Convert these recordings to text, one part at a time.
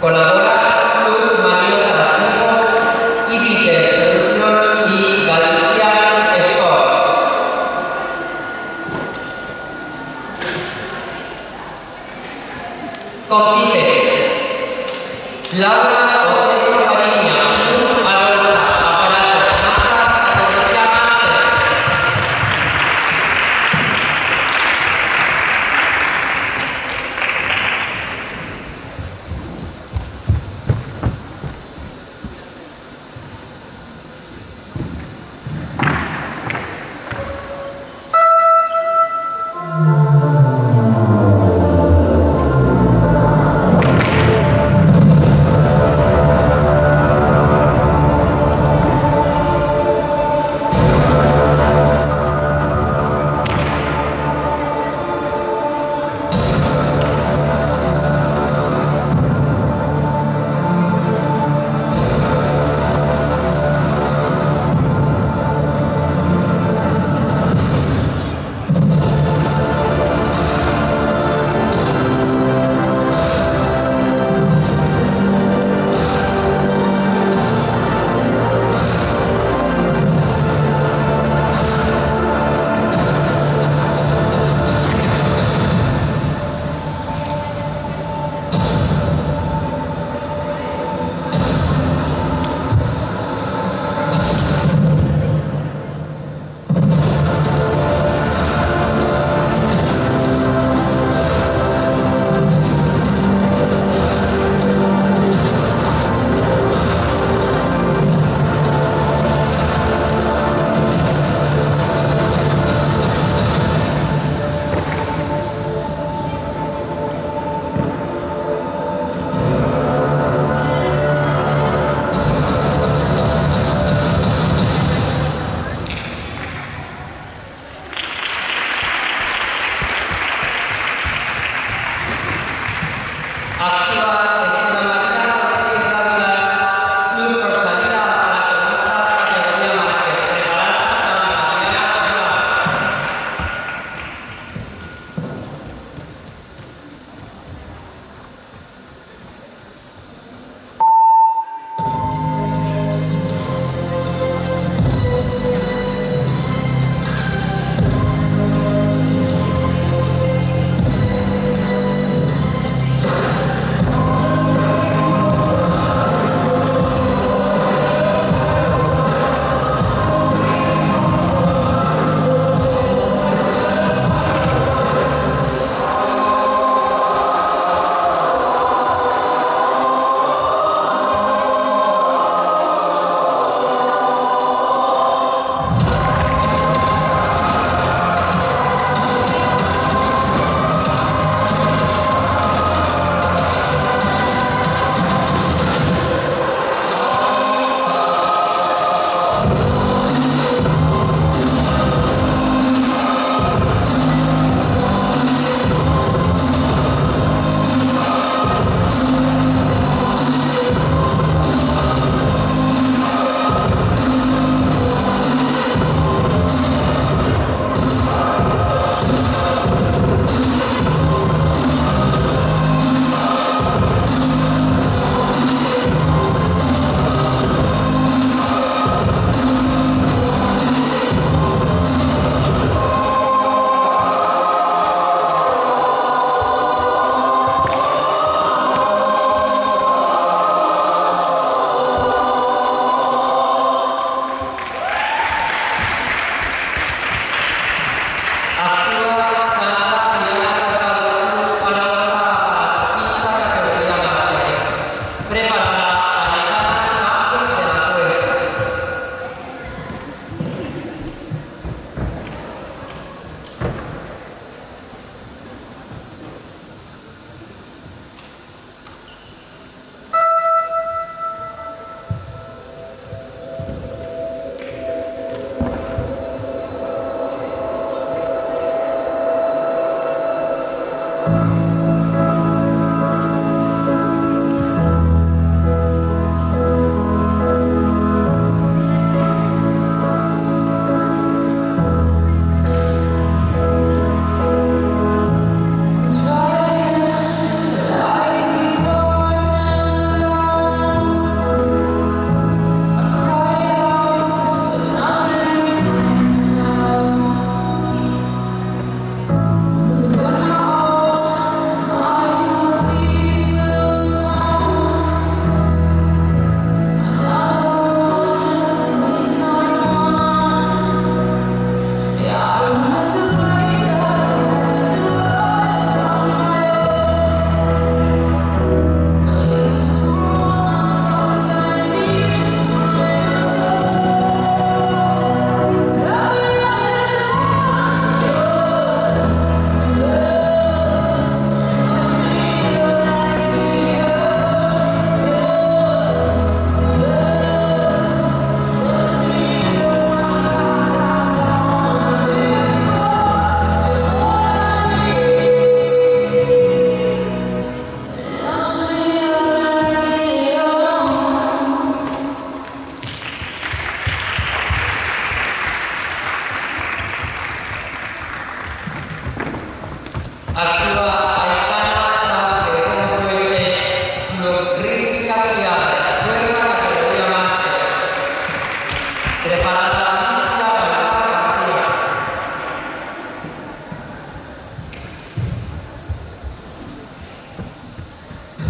Colabora Club Mariota Activo y Vitel Solutions y Galileo.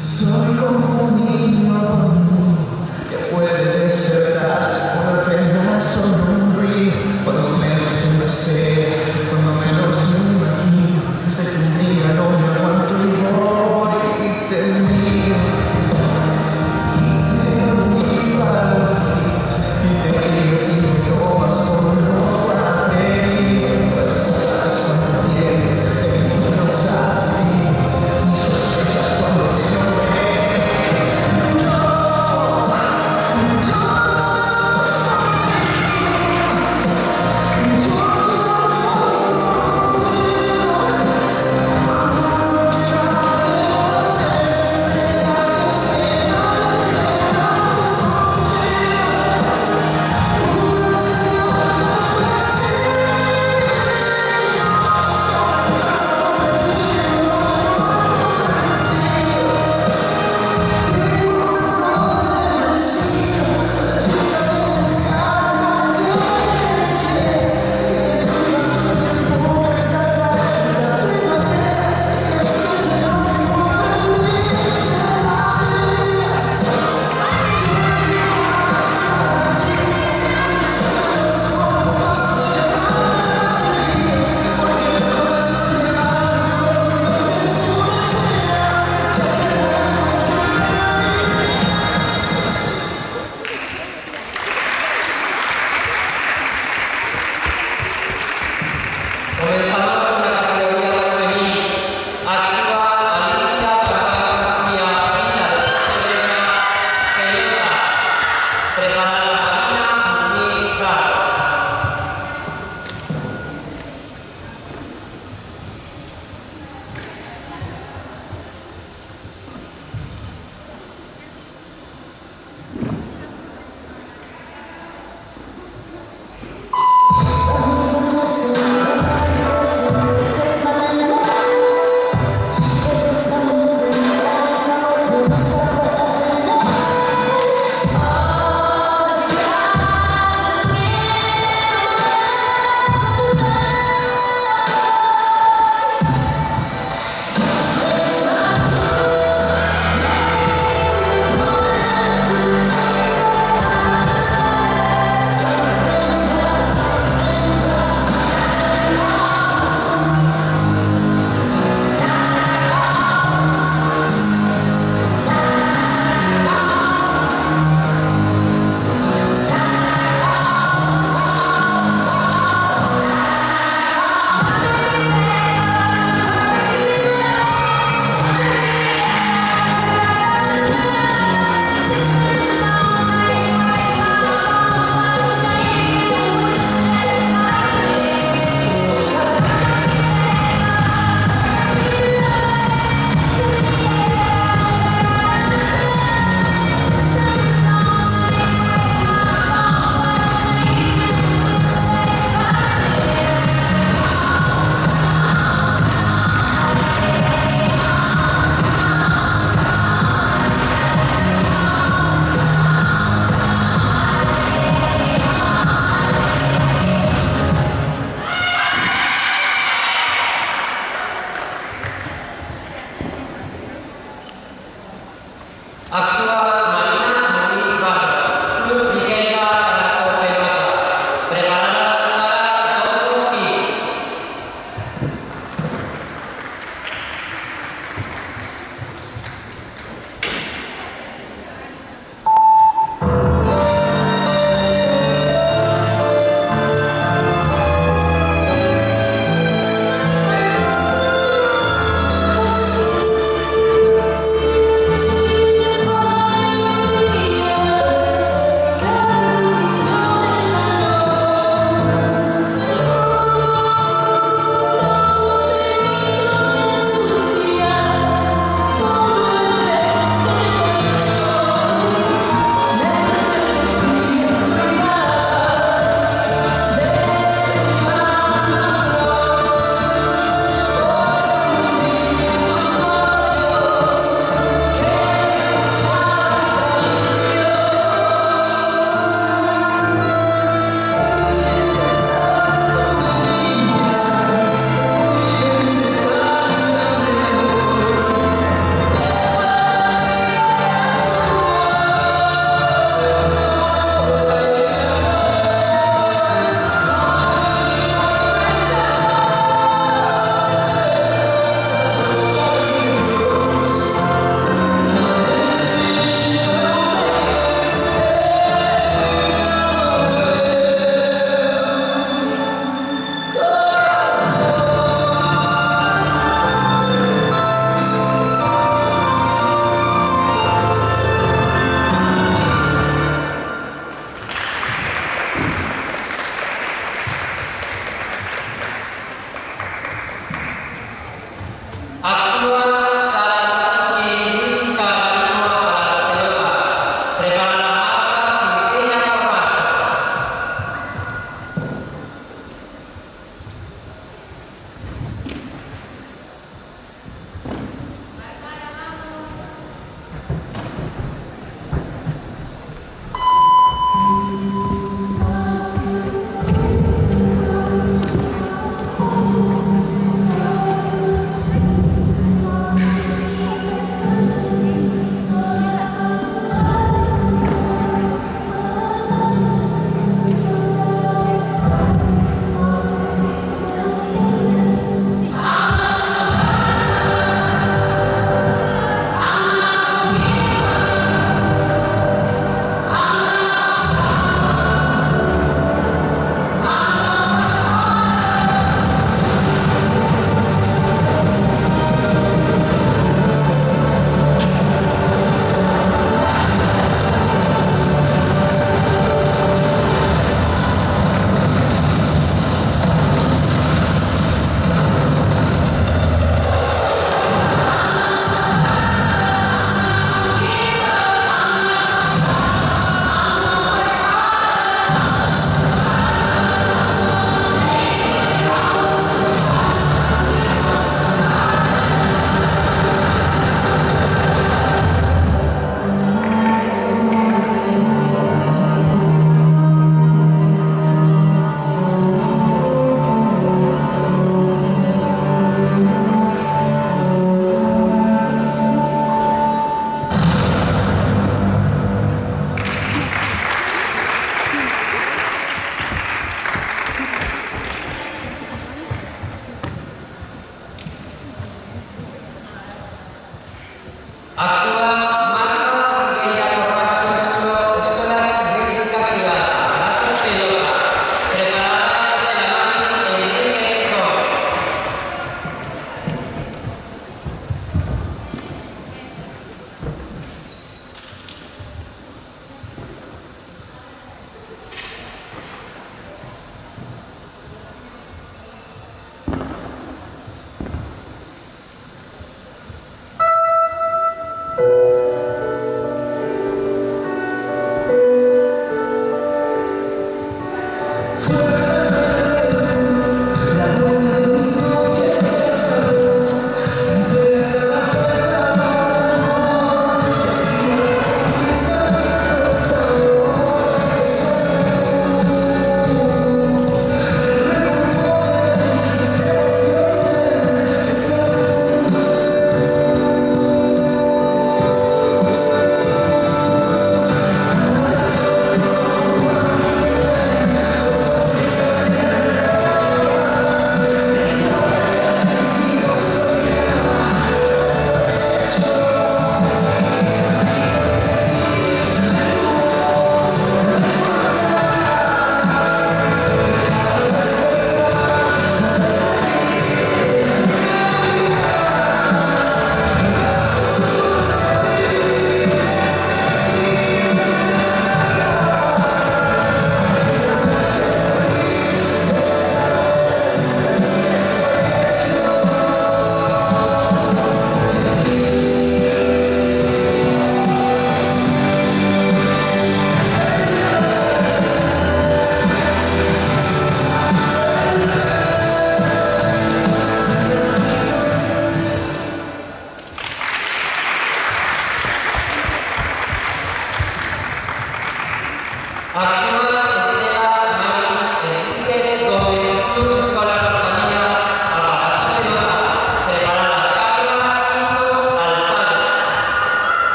Soy como un niño que puede despertarse por apenas sonreír. Cuando menos te lo esperas, cuando menos me imagino, sé que un día no me aguanto y voy y te miro. Y te doy para los gritos y te ríes y me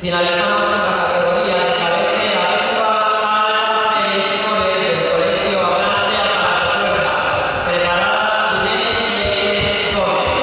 Finalizamos con la categoría de cadete la lengua al equipo del colegio Francia para la cuerda. Preparada Irene Pérez Gómez.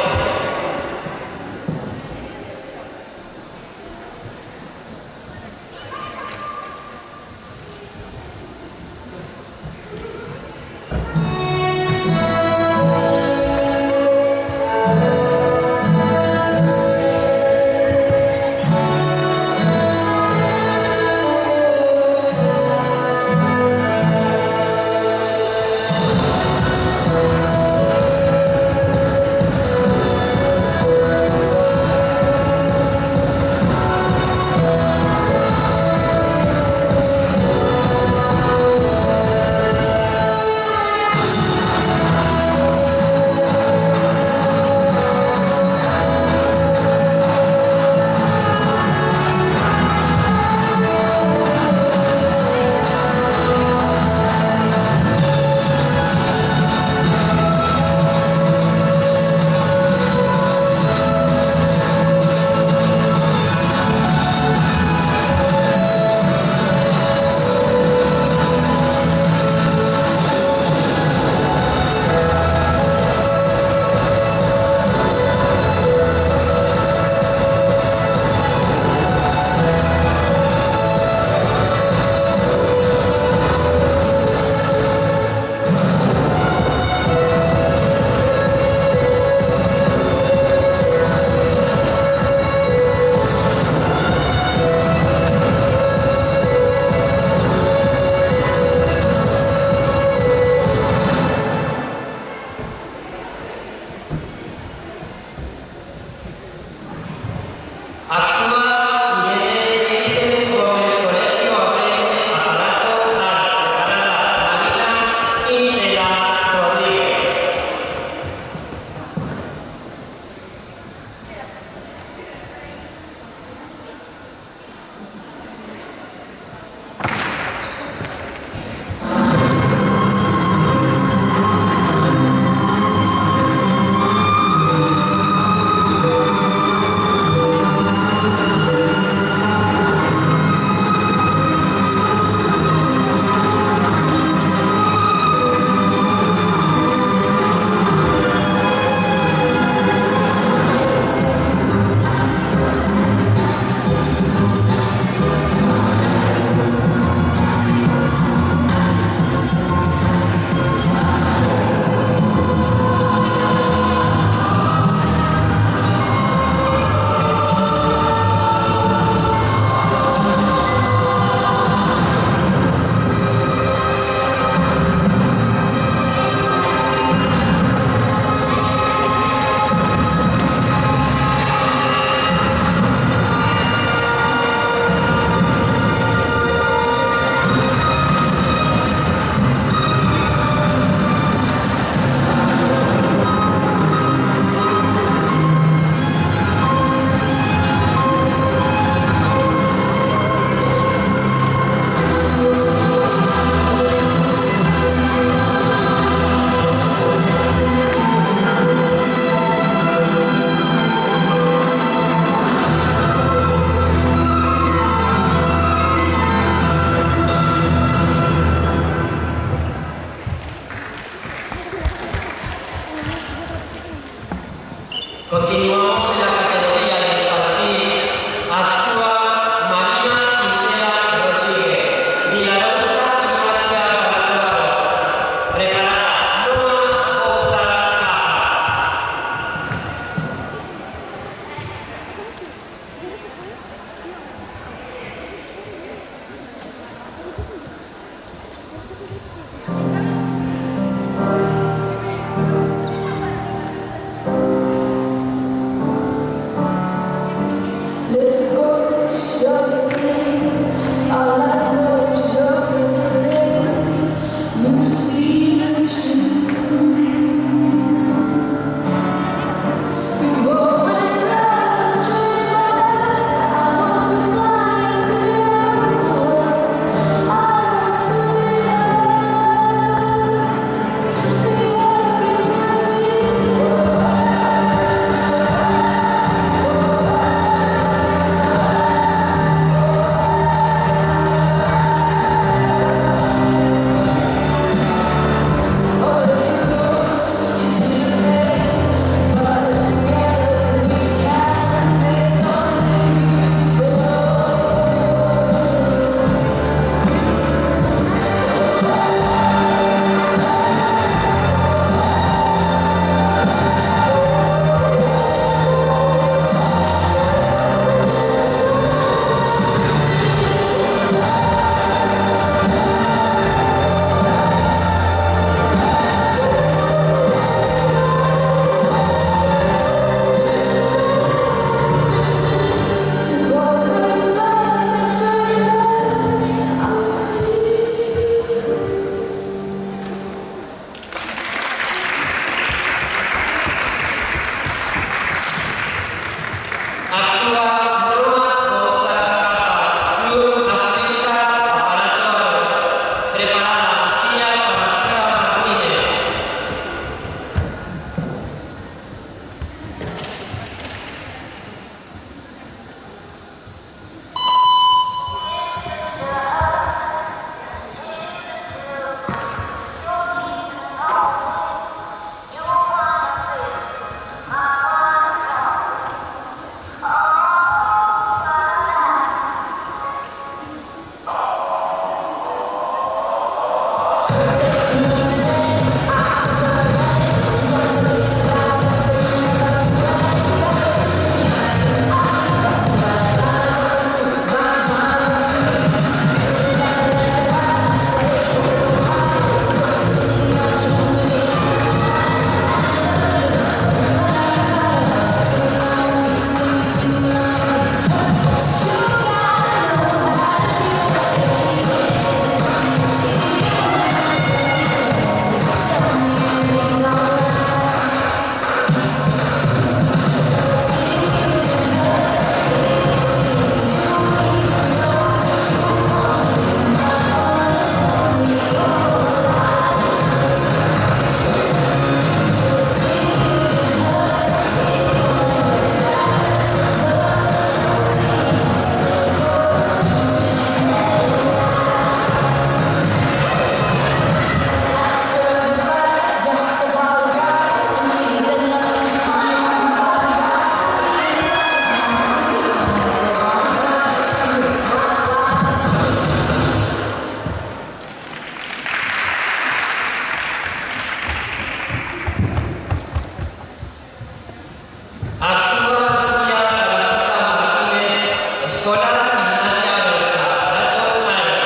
Escolar Gimnasia Berta, Reto Naya.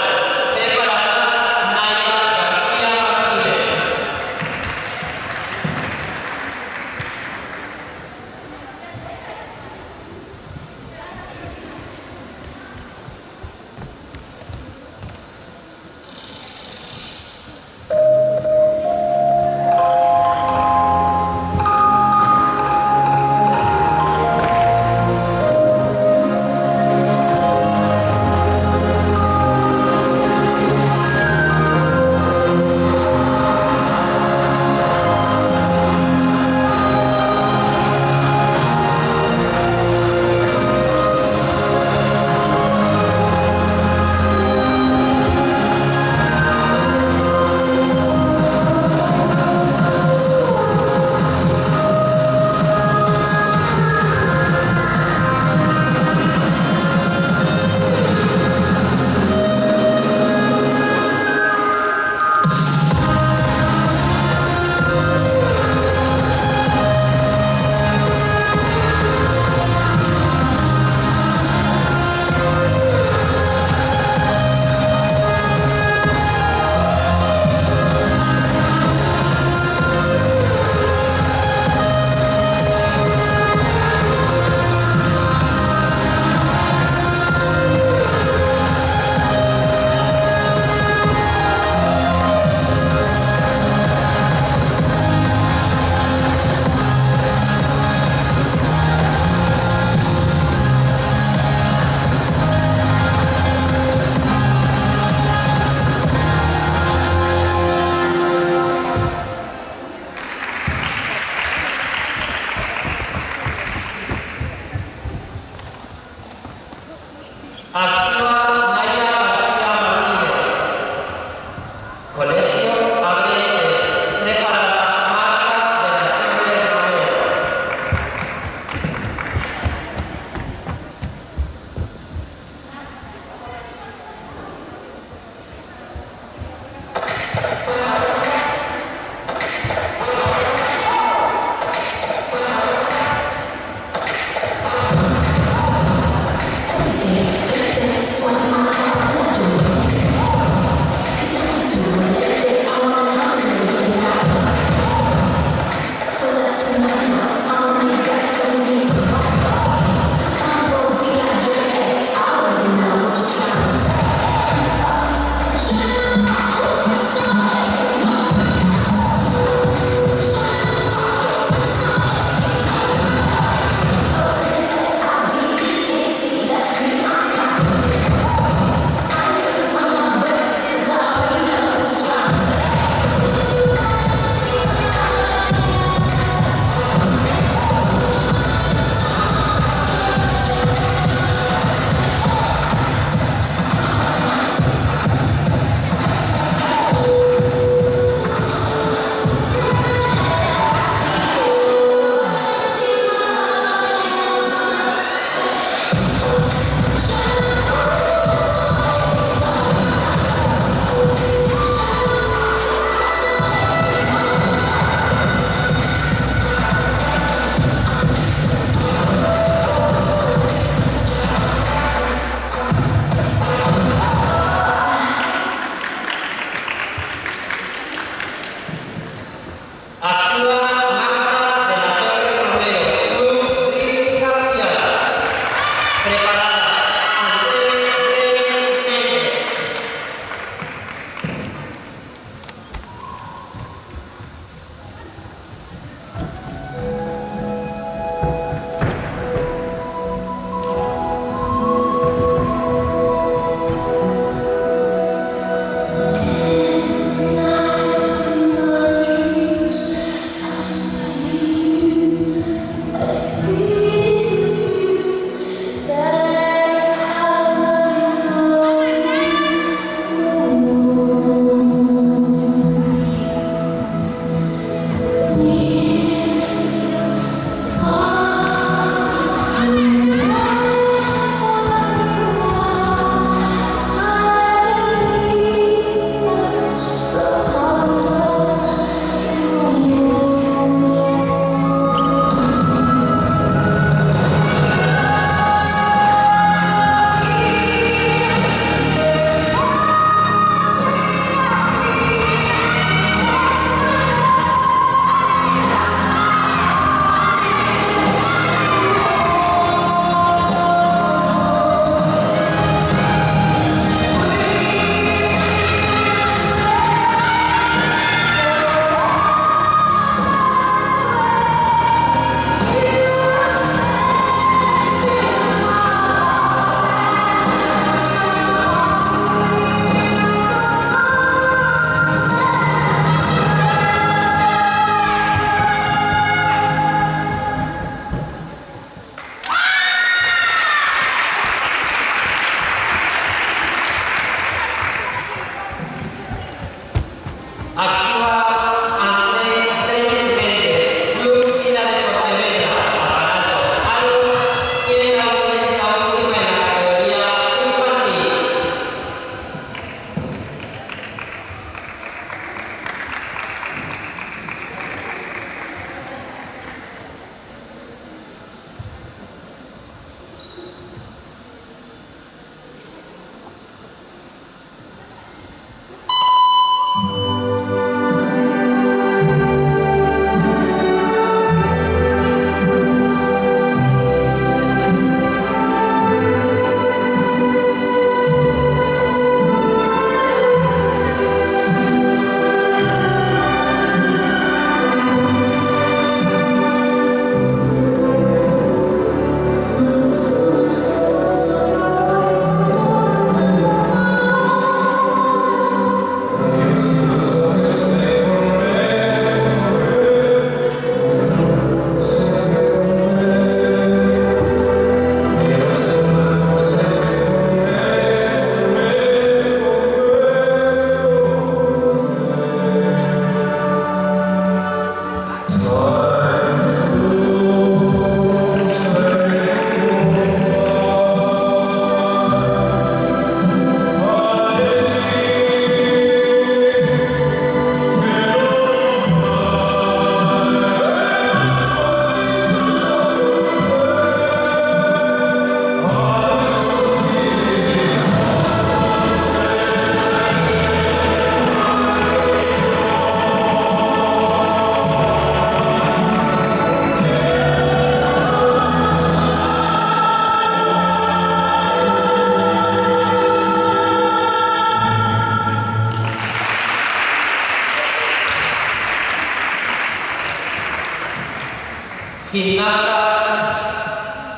Preparada Naya García Martínez. Actúa Naya García Martínez. Colegio Abrete. Preparada Marta de la Torre Romero.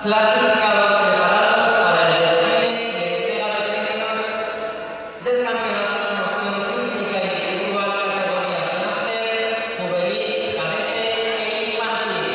Clasificados preparados para el desfile de entrega de premios del Campeonato de Promoción Cívica Individual categorías máster, juvenil, cadete e infantil.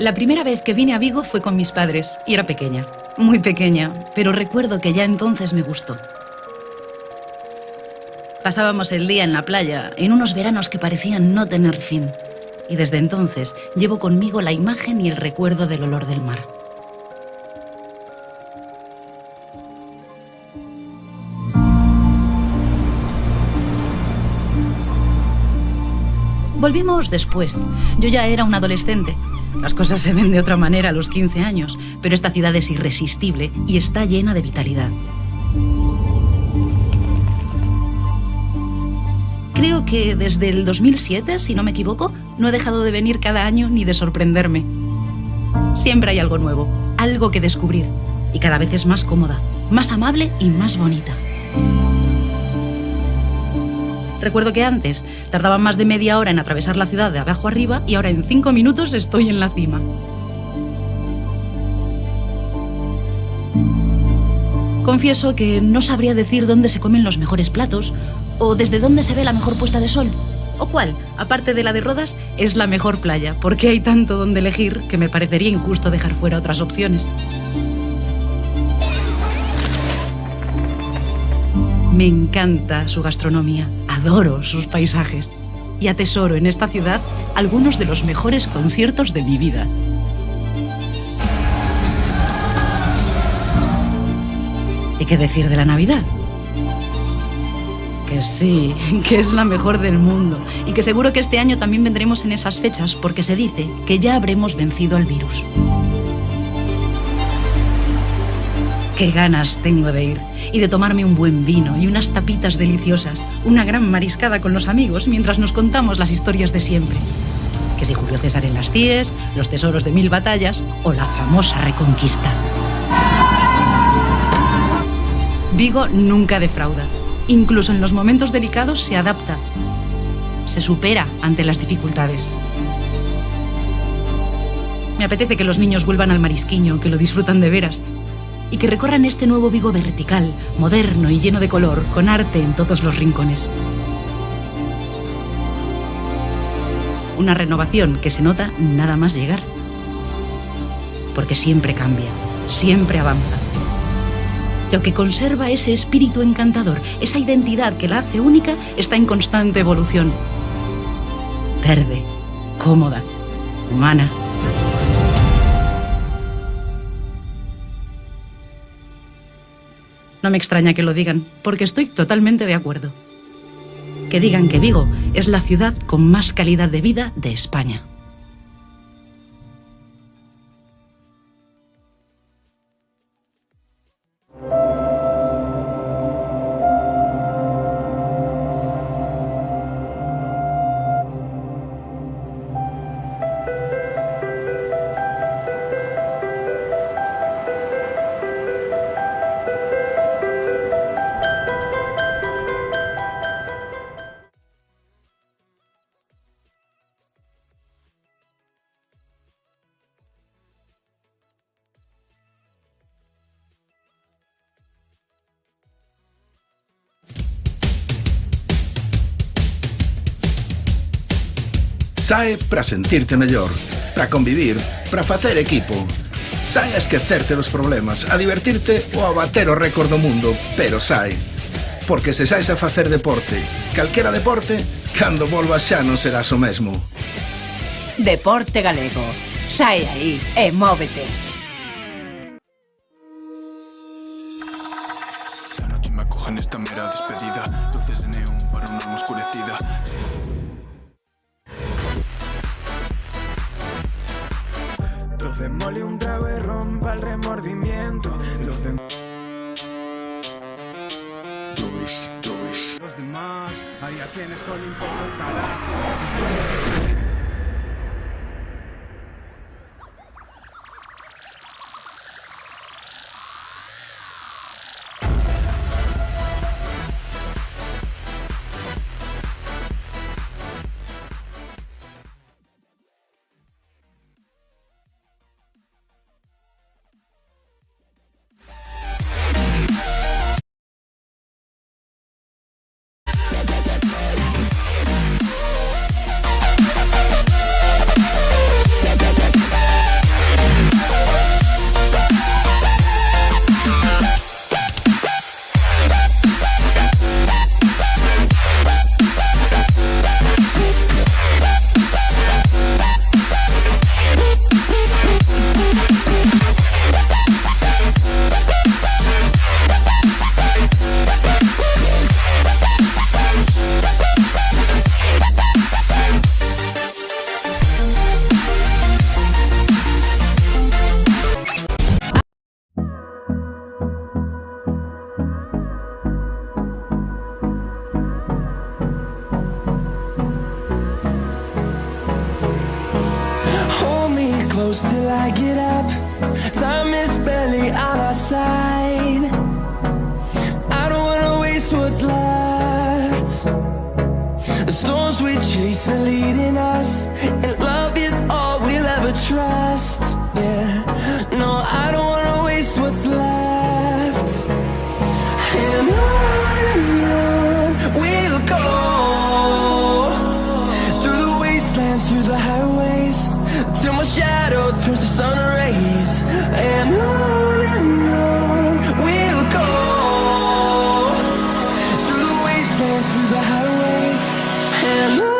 La primera vez que vine a Vigo fue con mis padres y era pequeña, muy pequeña, pero recuerdo que ya entonces me gustó. Pasábamos el día en la playa, en unos veranos que parecían no tener fin, y desde entonces llevo conmigo la imagen y el recuerdo del olor del mar. Volvimos después. Yo ya era un adolescente. Las cosas se ven de otra manera a los 15 años, pero esta ciudad es irresistible y está llena de vitalidad. Creo que desde el 2007, si no me equivoco, no he dejado de venir cada año ni de sorprenderme. Siempre hay algo nuevo, algo que descubrir, y cada vez es más cómoda, más amable y más bonita. Recuerdo que antes tardaba más de media hora en atravesar la ciudad de abajo arriba y ahora en 5 minutos estoy en la cima. Confieso que no sabría decir dónde se comen los mejores platos o desde dónde se ve la mejor puesta de sol o cuál, aparte de la de Rodas, es la mejor playa, porque hay tanto donde elegir que me parecería injusto dejar fuera otras opciones. Me encanta su gastronomía, adoro sus paisajes y atesoro en esta ciudad algunos de los mejores conciertos de mi vida. ¿Y qué decir de la Navidad? Que sí, que es la mejor del mundo y que seguro que este año también vendremos en esas fechas porque se dice que ya habremos vencido al virus. Qué ganas tengo de ir y de tomarme un buen vino y unas tapitas deliciosas, una gran mariscada con los amigos mientras nos contamos las historias de siempre. Que si Julio César en las CIES, los tesoros de 1000 batallas o la famosa Reconquista. Vigo nunca defrauda. Incluso en los momentos delicados se adapta. Se supera ante las dificultades. Me apetece que los niños vuelvan al marisquiño, que lo disfrutan de veras. Y que recorran este nuevo Vigo vertical, moderno y lleno de color, con arte en todos los rincones. Una renovación que se nota nada más llegar. Porque siempre cambia, siempre avanza. Y aunque conserva ese espíritu encantador, esa identidad que la hace única, está en constante evolución. Verde, cómoda, humana. No me extraña que lo digan, porque estoy totalmente de acuerdo. Que digan que Vigo es la ciudad con más calidad de vida de España. Sae para sentirte mellor, para convivir, para facer equipo. Sae a esquecerte dos problemas, a divertirte ou a bater o récord do mundo, pero sae. Porque se saes a facer deporte, calquera deporte, cando volvas xa non serás o mesmo. Deporte galego. Sae aí e móvete. Esta noche me acogen esta mera despedida. Luces de neón para una alma oscurecida. Trocémosle un trago y rompa el remordimiento. Los demás, hay a quienes no le importa un carajo. Till I get up, time is barely on our side. I don't wanna waste what's left. The storms we chase are leading us, and love is all we'll ever trust. Yeah, no, I don't wanna waste what's left. And on we'll go, through the wastelands, through the highways, till my shadow turns to sun rays. And on we'll go, through the wastelands, through the highways. And on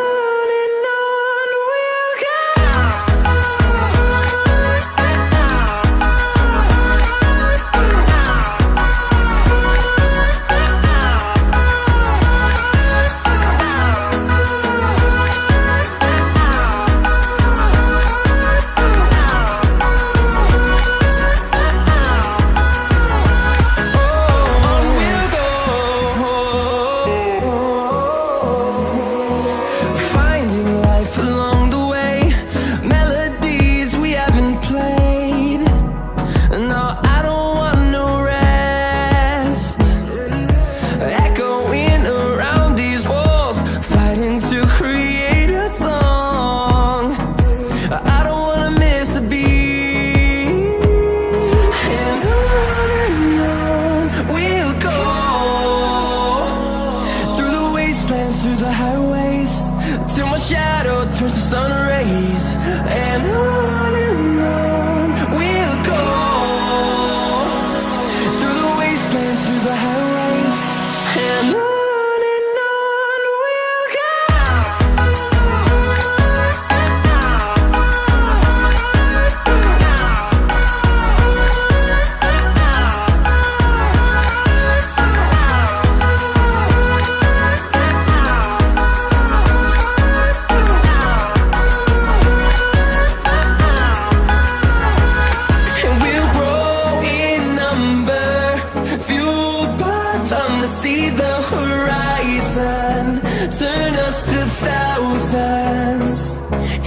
see the horizon, turn us to thousands,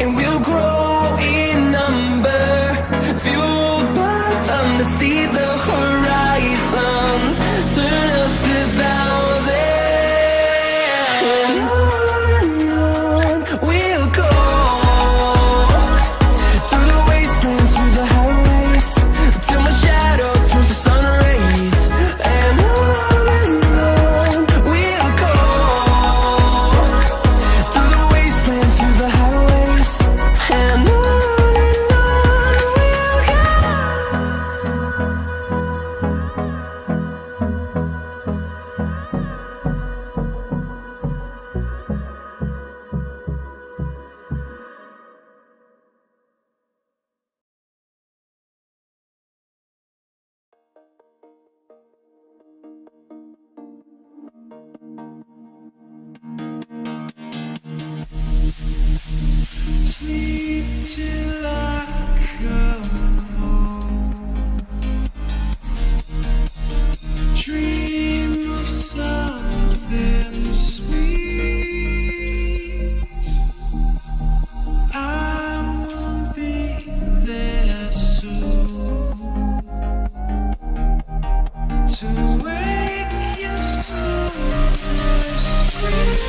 and we'll grow in number, fueled by them to see the horizon, turn us to thousands, and on we'll go, through the wastelands, through the highways, till my shadow turns to sun rays, and on we'll go, through the wastelands, through the highways, and on we'll go. Sleep till I come home. Dream of something sweet. I will be there soon to wake you so discreet.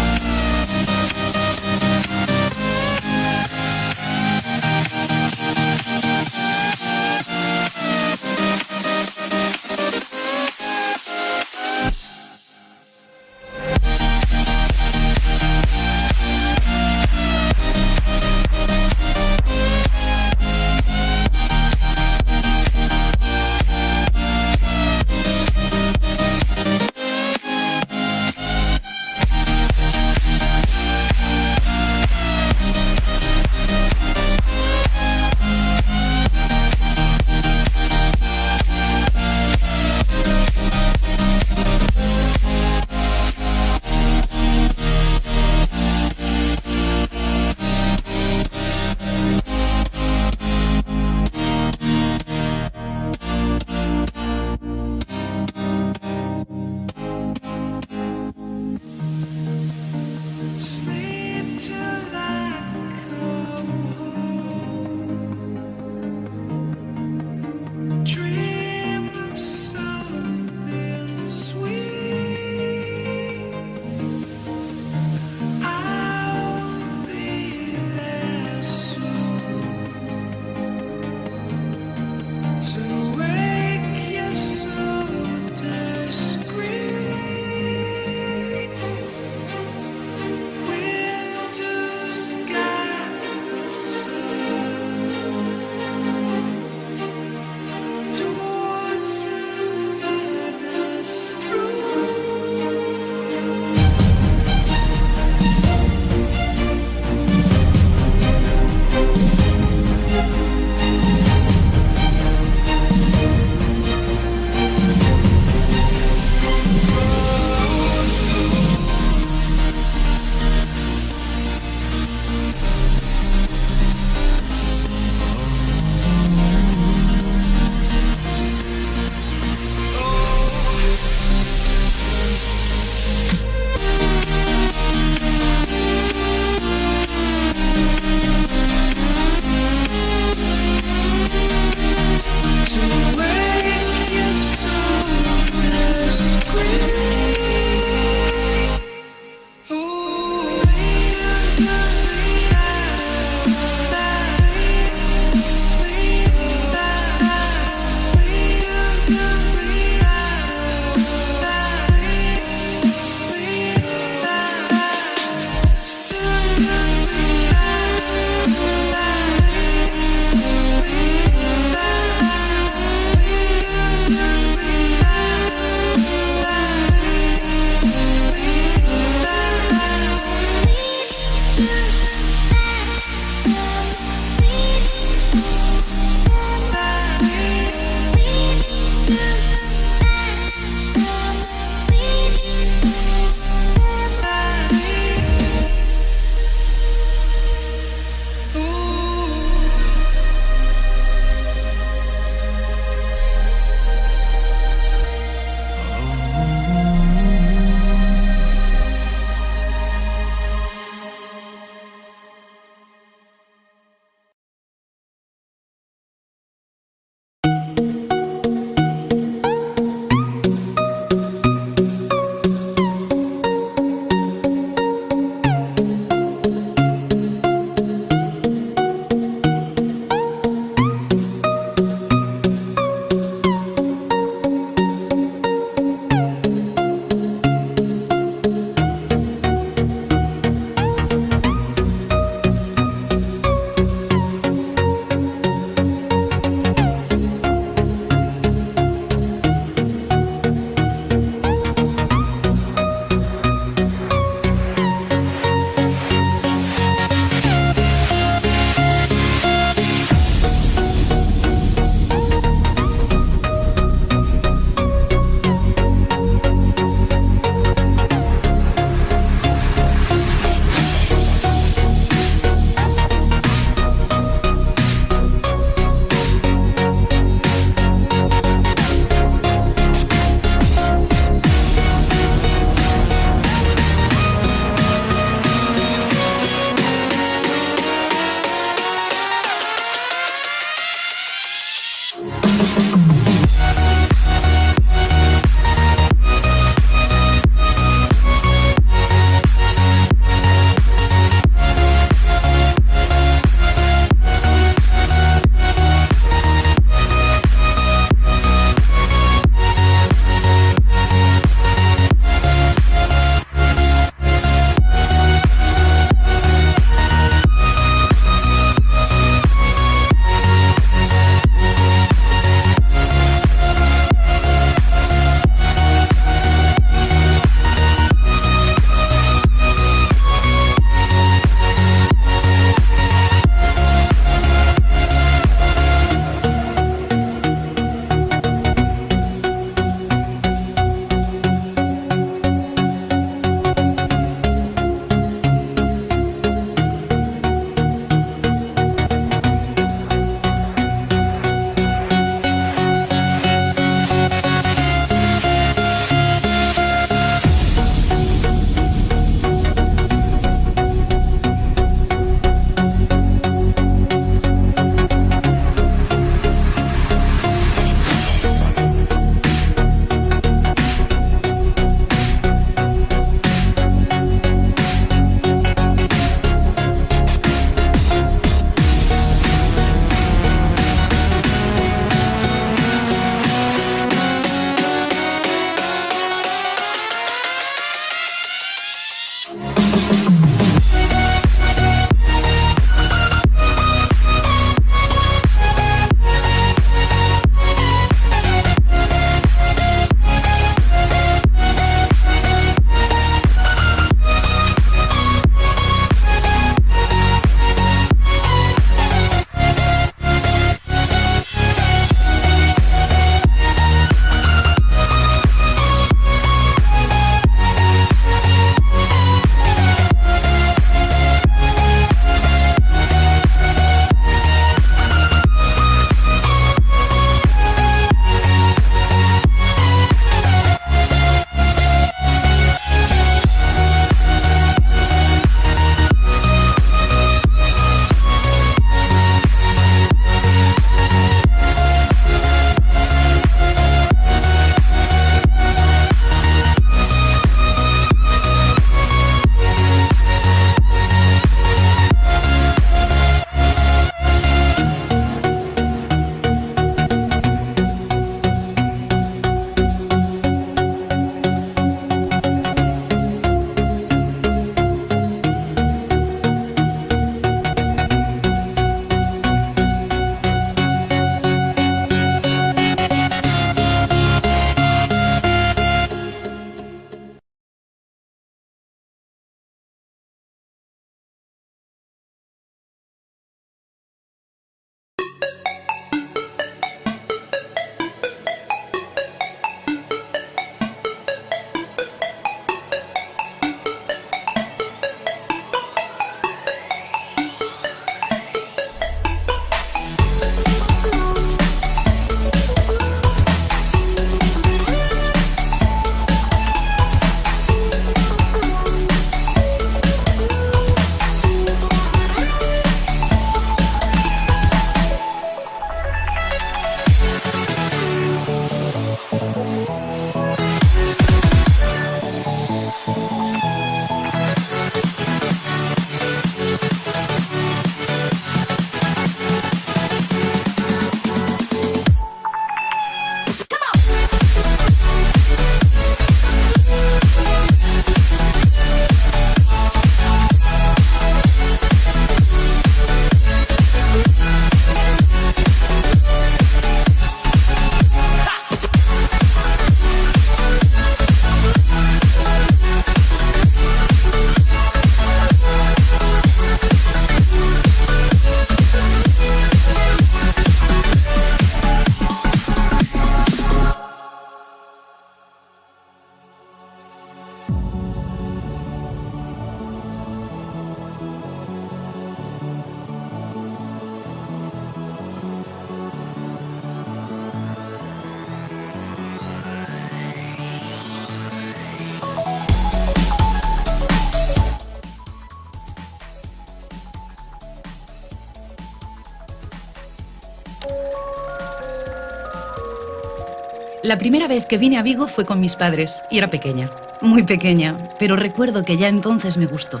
La primera vez que vine a Vigo fue con mis padres y era pequeña, muy pequeña, pero recuerdo que ya entonces me gustó.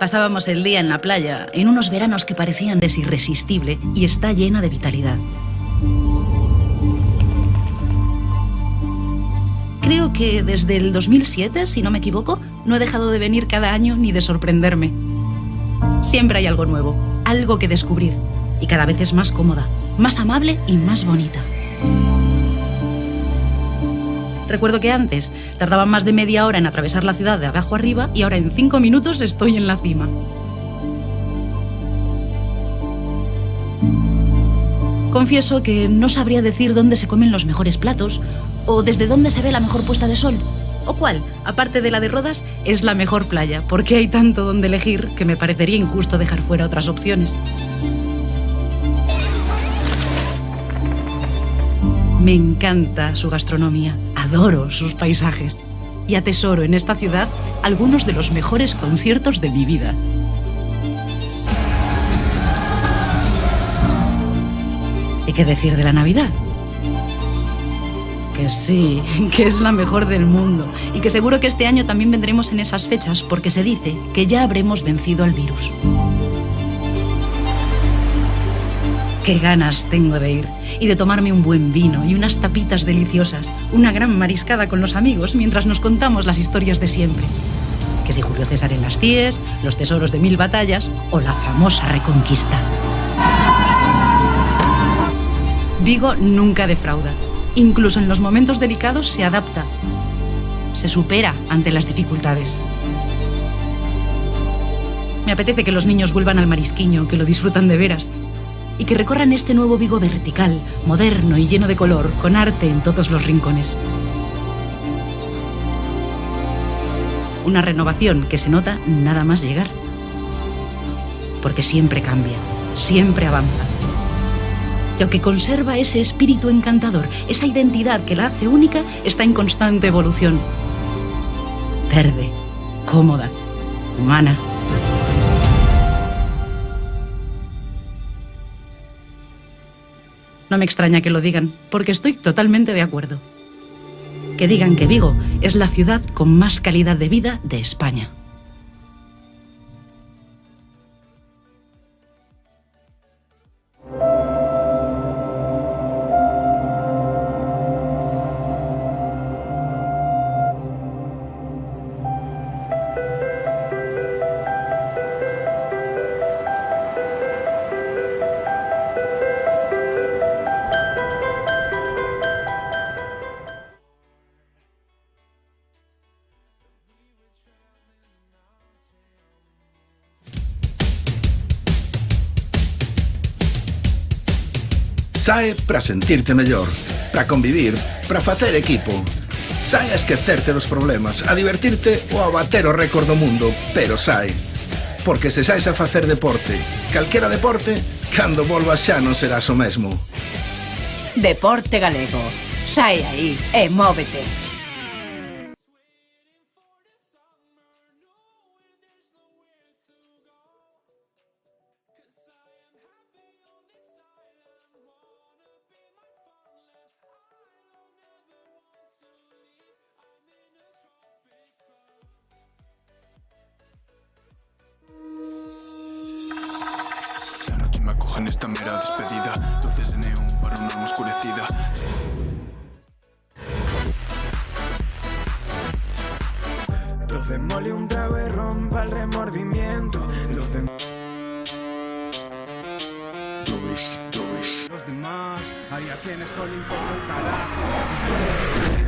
Pasábamos el día en la playa, en unos veranos que parecían irresistible y está llena de vitalidad. Creo que desde el 2007, si no me equivoco, no he dejado de venir cada año ni de sorprenderme. Siempre hay algo nuevo, algo que descubrir, y cada vez es más cómoda, más amable y más bonita. Recuerdo que antes tardaba más de media hora en atravesar la ciudad de abajo arriba y ahora en 5 minutos estoy en la cima. Confieso que no sabría decir dónde se comen los mejores platos o desde dónde se ve la mejor puesta de sol o cuál, aparte de la de Rodas, es la mejor playa, porque hay tanto donde elegir que me parecería injusto dejar fuera otras opciones. Me encanta su gastronomía, adoro sus paisajes y atesoro en esta ciudad algunos de los mejores conciertos de mi vida. ¿Y qué decir de la Navidad? Que sí, que es la mejor del mundo y que seguro que este año también vendremos en esas fechas porque se dice que ya habremos vencido al virus. Qué ganas tengo de ir y de tomarme un buen vino y unas tapitas deliciosas, una gran mariscada con los amigos mientras nos contamos las historias de siempre. Que si Julio César en las CIES, los tesoros de 1000 batallas o la famosa Reconquista. Vigo nunca defrauda. Incluso en los momentos delicados se adapta. Se supera ante las dificultades. Me apetece que los niños vuelvan al marisquiño, que lo disfrutan de veras. Y que recorran este nuevo Vigo vertical, moderno y lleno de color, con arte en todos los rincones. Una renovación que se nota nada más llegar. Porque siempre cambia, siempre avanza. Y aunque conserva ese espíritu encantador, esa identidad que la hace única, está en constante evolución. Verde, cómoda, humana. No me extraña que lo digan, porque estoy totalmente de acuerdo. Que digan que Vigo es la ciudad con más calidad de vida de España. Sae para sentirte mellor, para convivir, para facer equipo. Sae a esquecerte dos problemas, a divertirte ou a bater o récord do mundo, pero sae. Porque se saes a facer deporte, calquera deporte, cando volvas xa non serás o mesmo. Deporte Galego. Sae aí e móvete. La noche me acoge en esta mera despedida. Luces de neón para una alma oscurecida. Doce mole un trago y rompa el remordimiento. Los demás, hay a quienes con importa un carajo.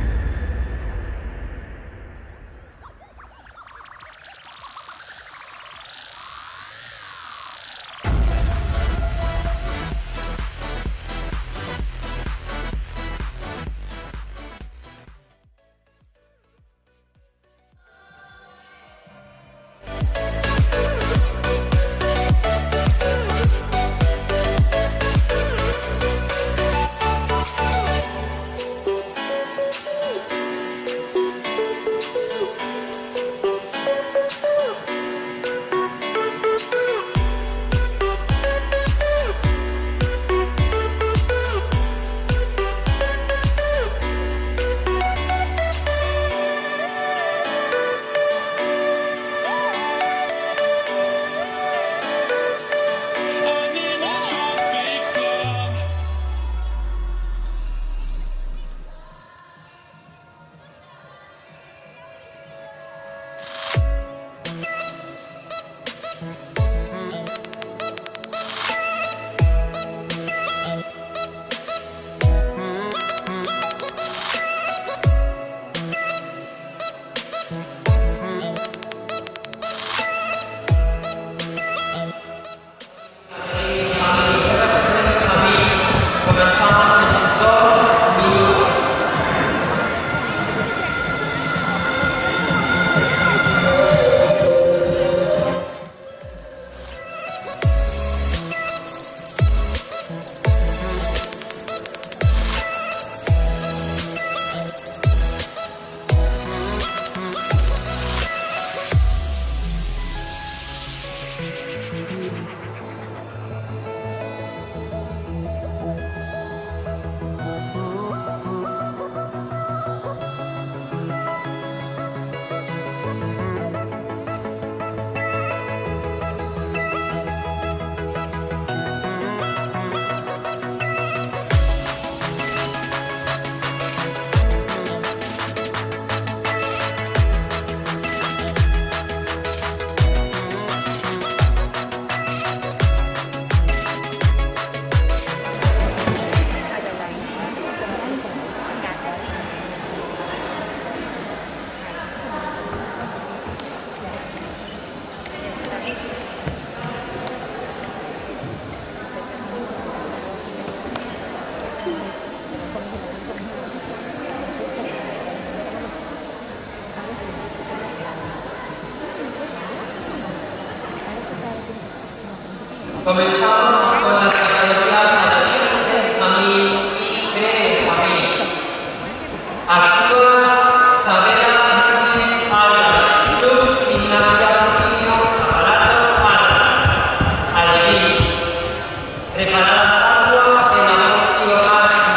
Comenzamos con las categorías a mí y B a mí. Actúa Sabela Martínez Álvarez, Luz Ignacia Portillo Aparato Álvarez. Aleví. Preparada agua de la Portillo Álvarez.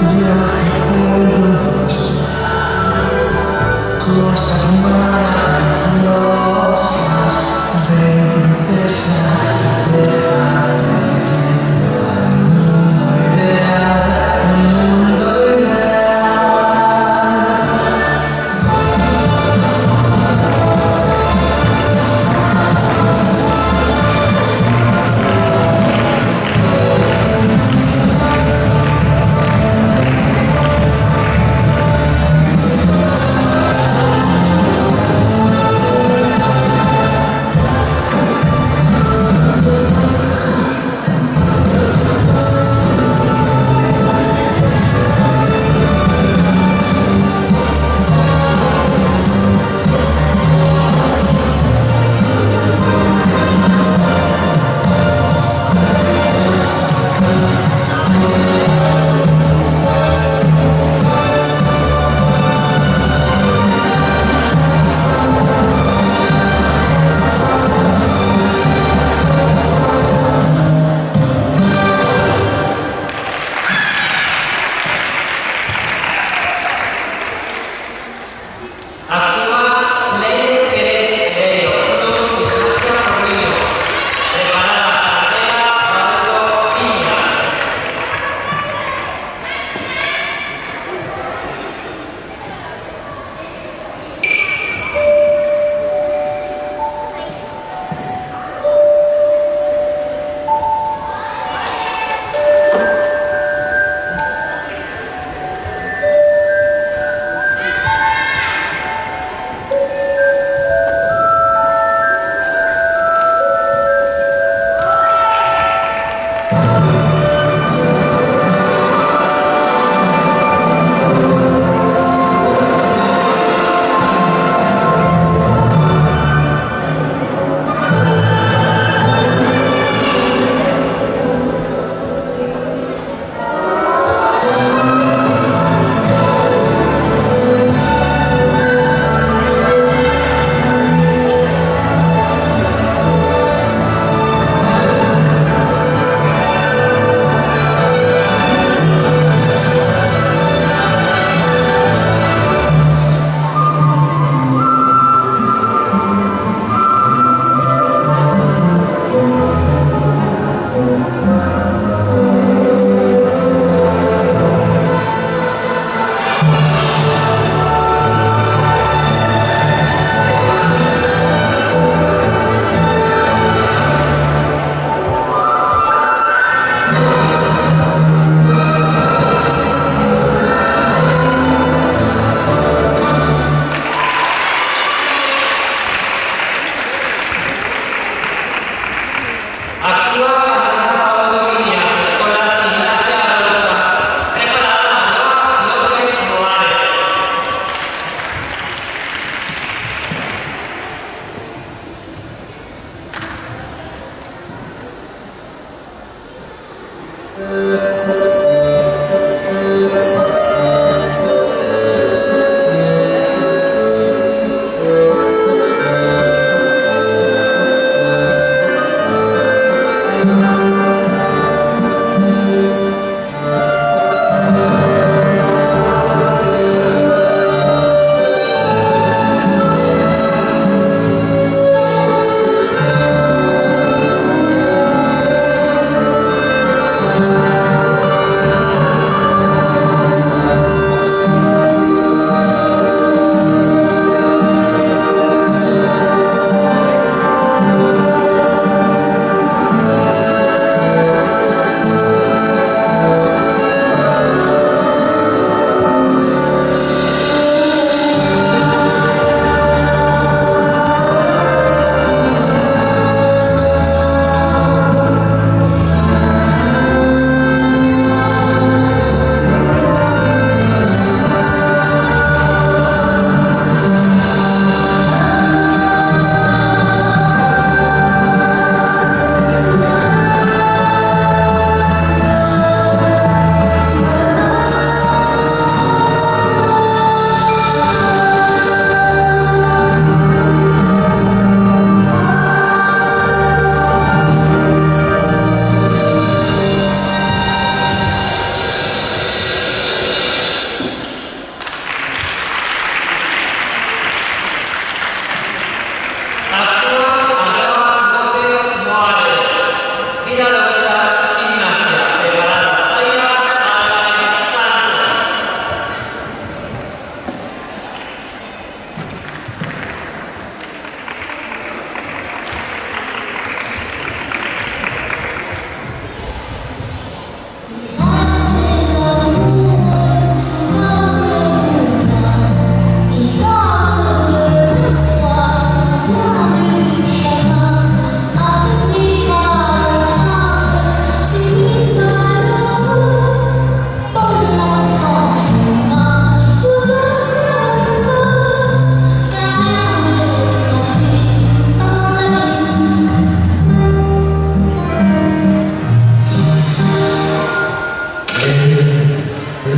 ya que puedo cosas maravillosas, ven princesa, déjame llevar al mundo ideal, un mundo ideal.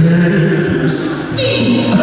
Destino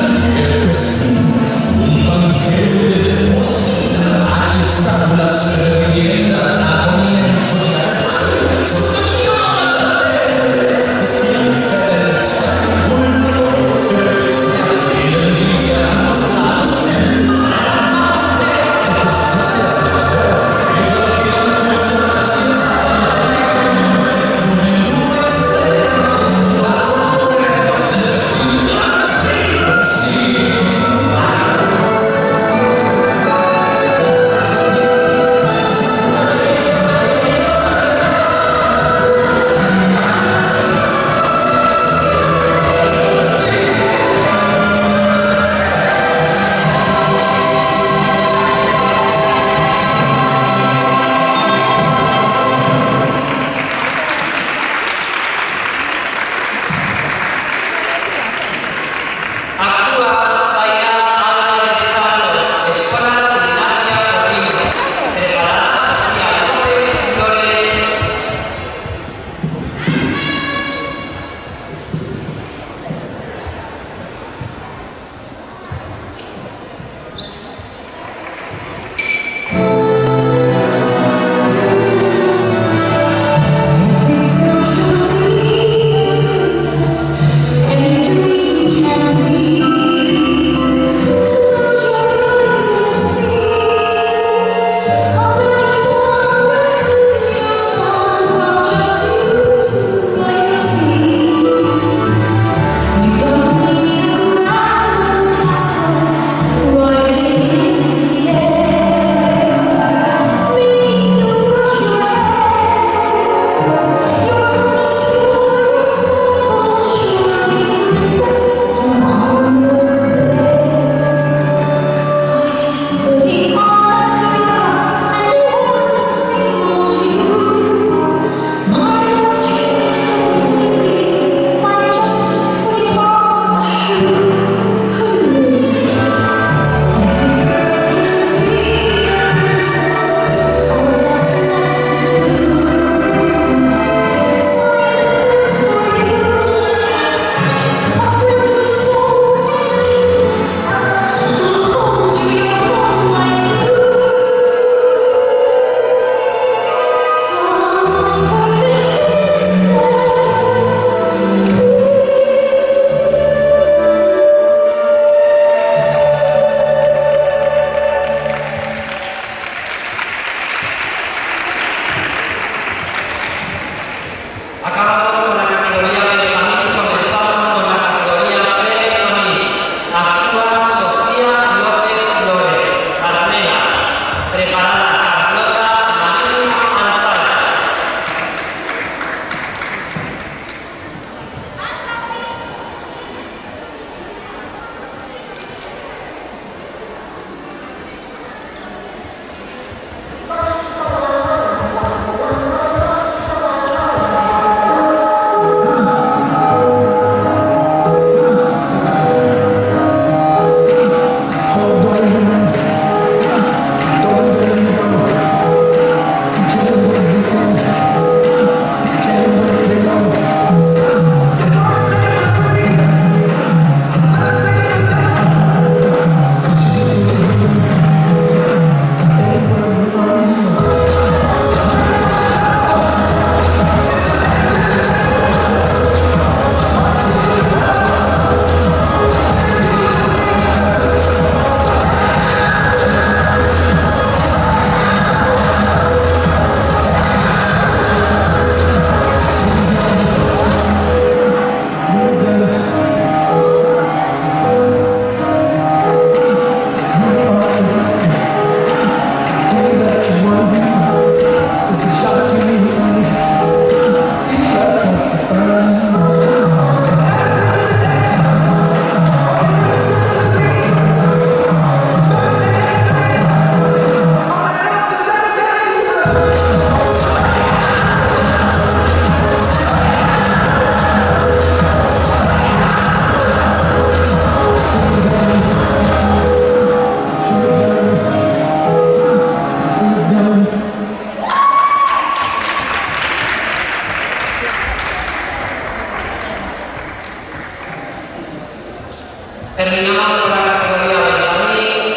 Terminamos con la categoría Benjamín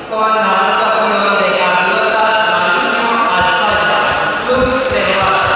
con la actuación de Carlota Mariño Alfaya, Club de Guadalajara.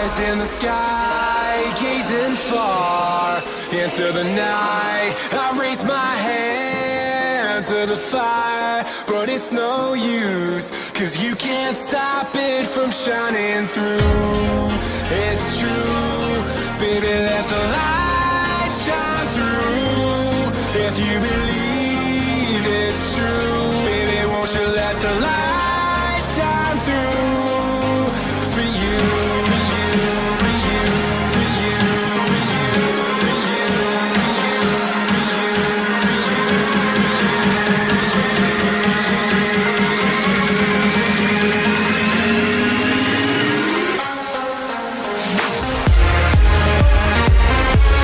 Eyes in the sky, gazing far into the night. I raise my hand to the fire, but it's no use, 'cause you can't stop it from shining through. It's true, baby, let the light shine through. If you believe it's true, baby, won't you let the light shine through? For you, for you, for you, for you, for you, for you, for you, for you.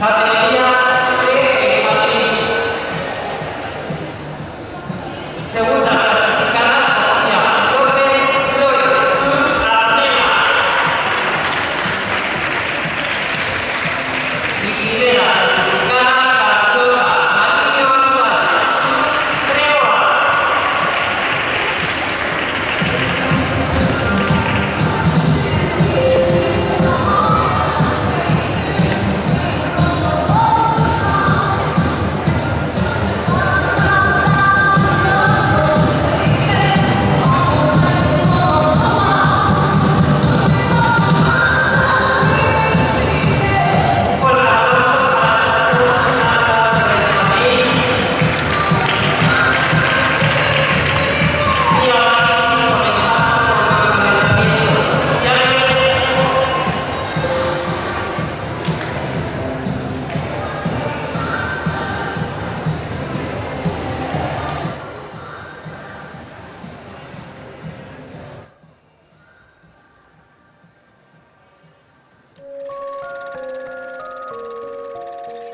Batería de Madrid. Segunda clasificada, Sofía Jorge Flores Cruz Armena. Y primera clasificada, Carlota Marillo Álvarez. Treua.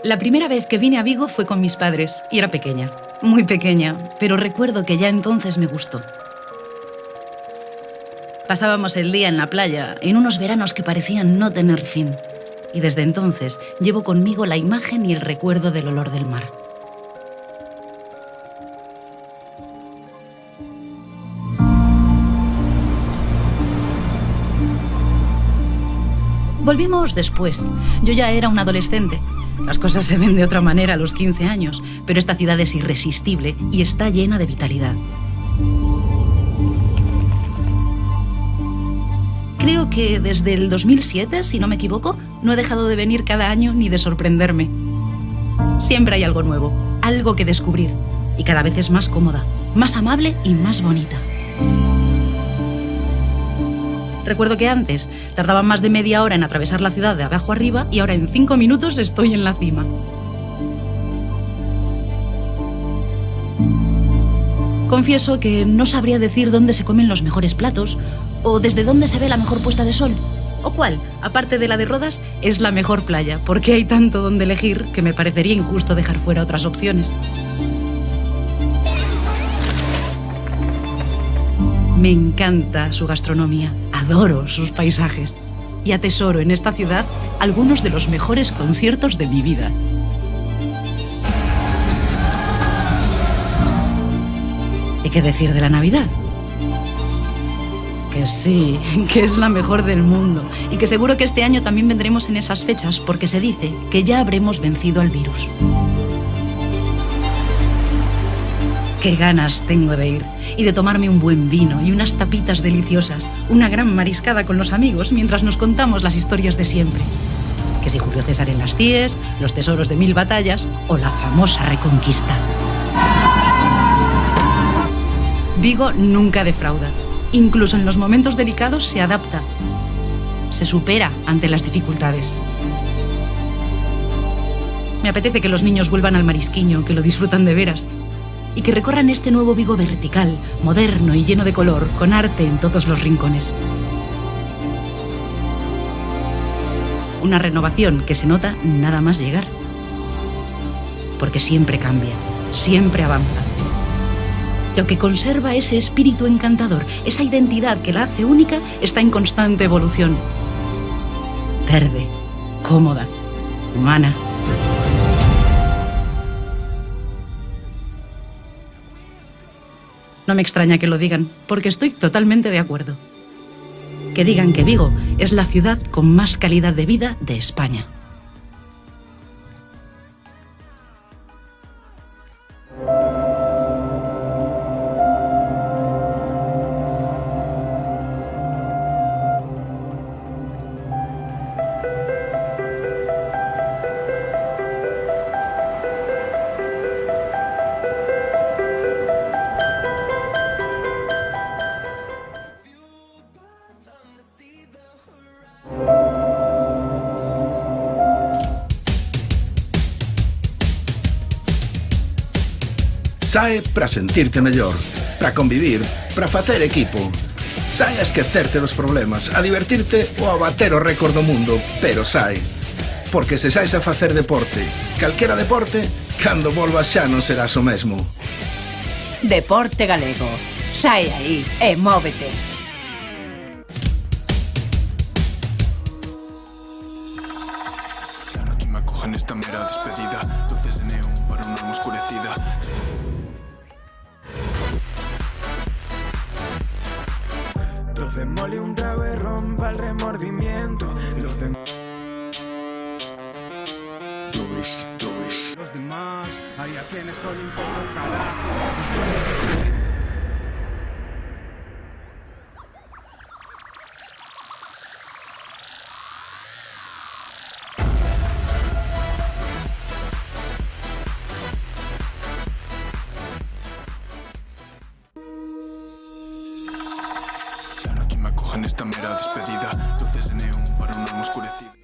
La primera vez que vine a Vigo fue con mis padres y era pequeña, muy pequeña, pero recuerdo que ya entonces me gustó. Pasábamos el día en la playa, en unos veranos que parecían no tener fin, y desde entonces llevo conmigo la imagen y el recuerdo del olor del mar. Volvimos después. Yo ya era un adolescente. Las cosas se ven de otra manera a los 15 años, pero esta ciudad es irresistible y está llena de vitalidad. Creo que desde el 2007, si no me equivoco, no he dejado de venir cada año ni de sorprenderme. Siempre hay algo nuevo, algo que descubrir, y cada vez es más cómoda, más amable y más bonita. Recuerdo que antes tardaba más de media hora en atravesar la ciudad de abajo arriba y ahora en 5 minutos estoy en la cima. Confieso que no sabría decir dónde se comen los mejores platos o desde dónde se ve la mejor puesta de sol o cuál, aparte de la de Rodas, es la mejor playa, porque hay tanto donde elegir que me parecería injusto dejar fuera otras opciones. Me encanta su gastronomía, adoro sus paisajes y atesoro en esta ciudad algunos de los mejores conciertos de mi vida. ¿Y qué decir de la Navidad? Que sí, que es la mejor del mundo y que seguro que este año también vendremos en esas fechas porque se dice que ya habremos vencido al virus. Qué ganas tengo de ir y de tomarme un buen vino y unas tapitas deliciosas, una gran mariscada con los amigos mientras nos contamos las historias de siempre. Que si Julio César en las CIES, los tesoros de 1000 batallas o la famosa Reconquista. Vigo nunca defrauda. Incluso en los momentos delicados se adapta. Se supera ante las dificultades. Me apetece que los niños vuelvan al marisquiño, que lo disfrutan de veras. Y que recorran este nuevo Vigo vertical, moderno y lleno de color, con arte en todos los rincones. Una renovación que se nota nada más llegar. Porque siempre cambia, siempre avanza. Y aunque conserva ese espíritu encantador, esa identidad que la hace única, está en constante evolución. Verde, cómoda, humana. No me extraña que lo digan, porque estoy totalmente de acuerdo. Que digan que Vigo es la ciudad con más calidad de vida de España. Sae para sentirte mellor, para convivir, para facer equipo. Sae a esquecerte dos problemas, a divertirte ou a bater o récord do mundo, pero sae. Porque se sais a facer deporte, calquera deporte, cando volvas xa non serás o mesmo. Deporte Galego. Sae aí e móvete. La noche me acoge en esta mera despedida. Luces de neón para una alma oscurecida. Doce mole un trago y rompa el remordimiento. Los demás, hay a quienes no le importa un carajo. La noche me acoge en esta mera despedida. Luces de neón para una alma oscurecida.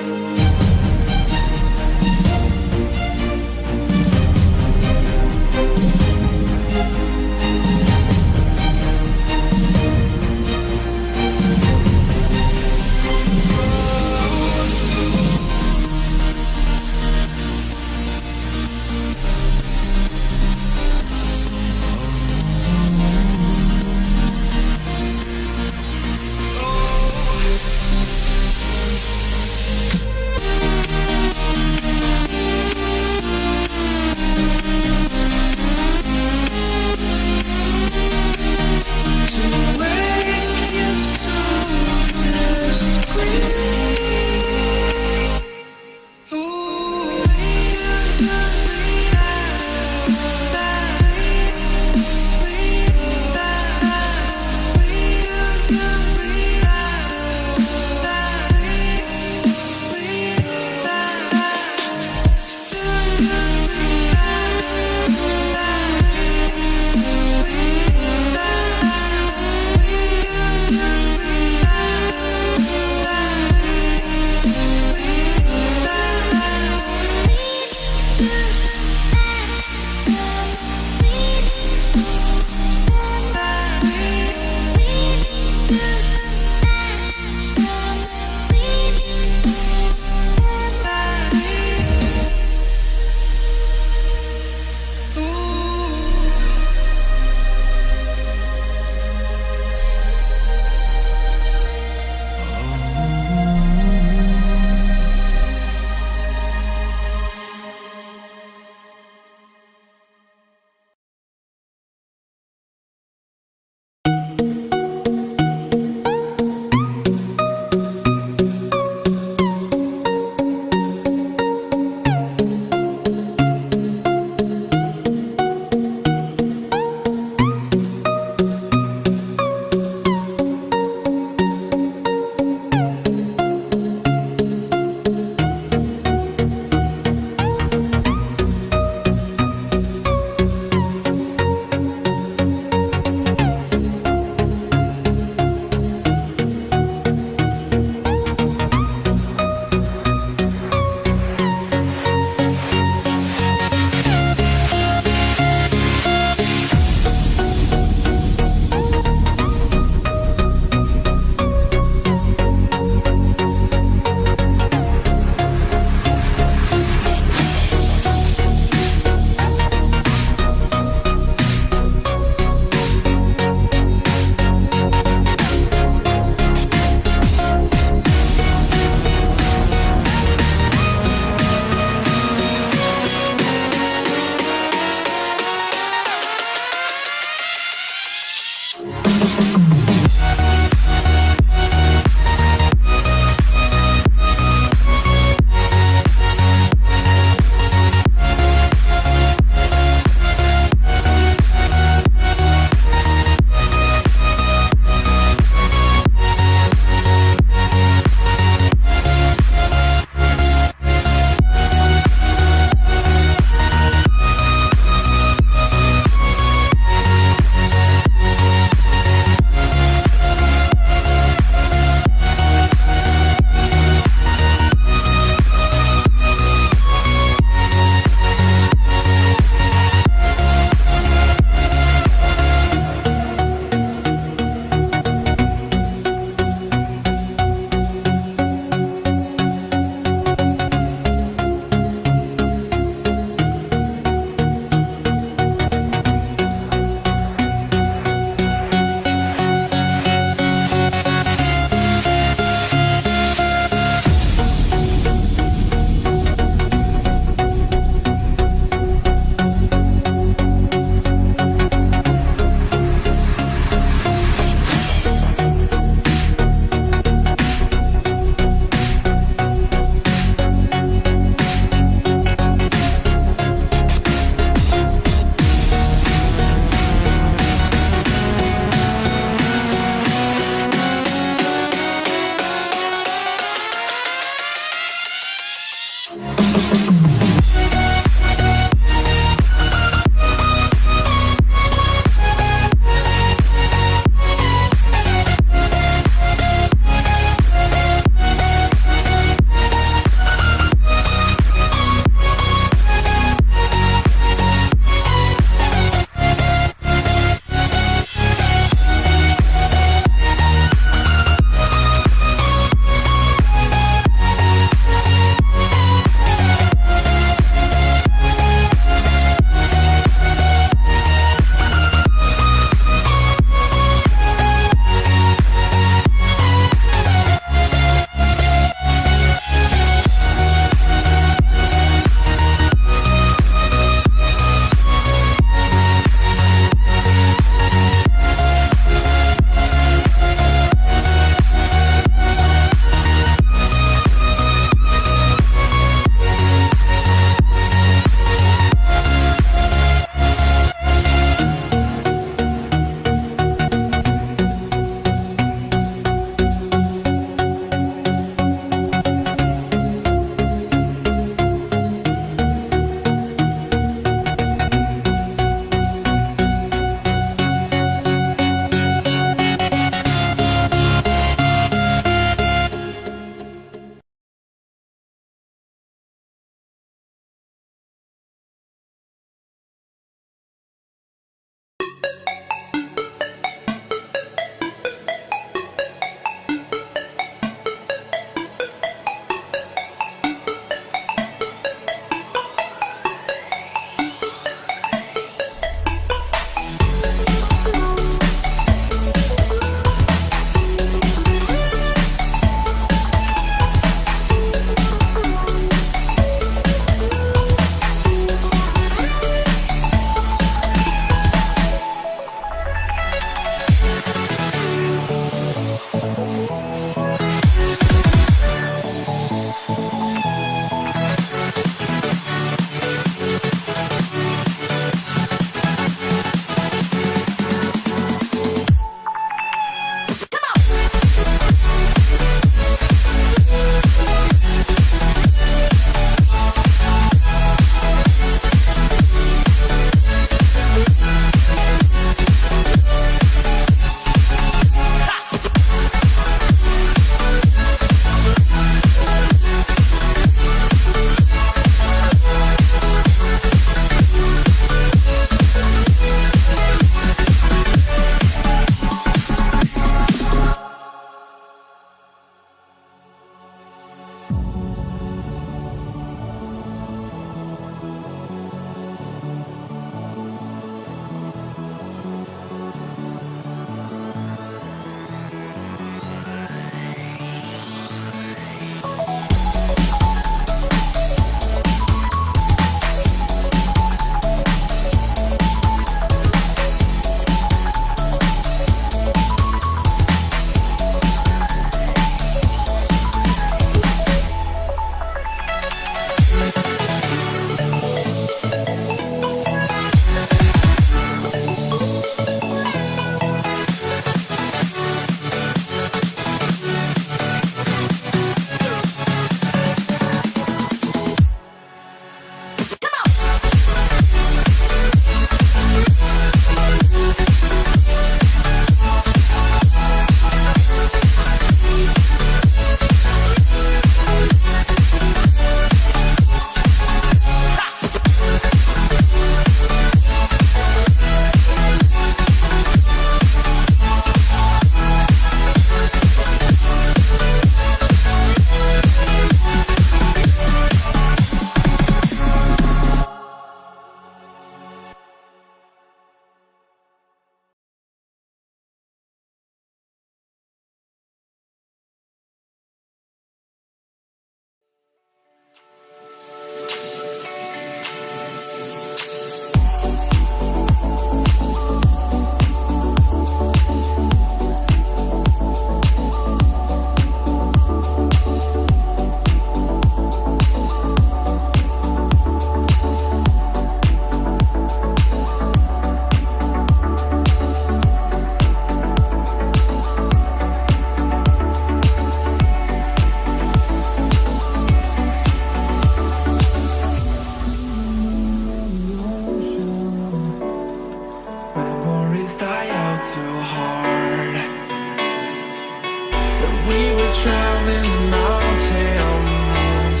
We were traveling the mountains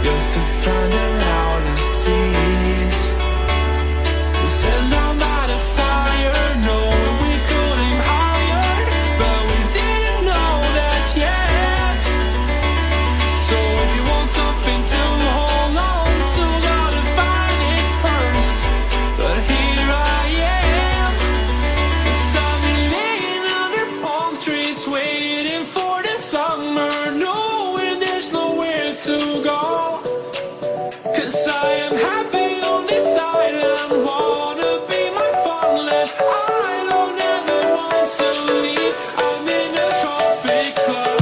just to find the loudest tears. We set down by the fire, knowing we could aim higher, but we didn't know that yet. So if you want something to hold on to, gotta find it first. But here I am, 'cause I've been laying under palm trees, waiting for the summer, knowing there's nowhere to go. 'Cause I am happy on this island, wanna be my farmland. I don't ever want to leave, I'm in a tropic club.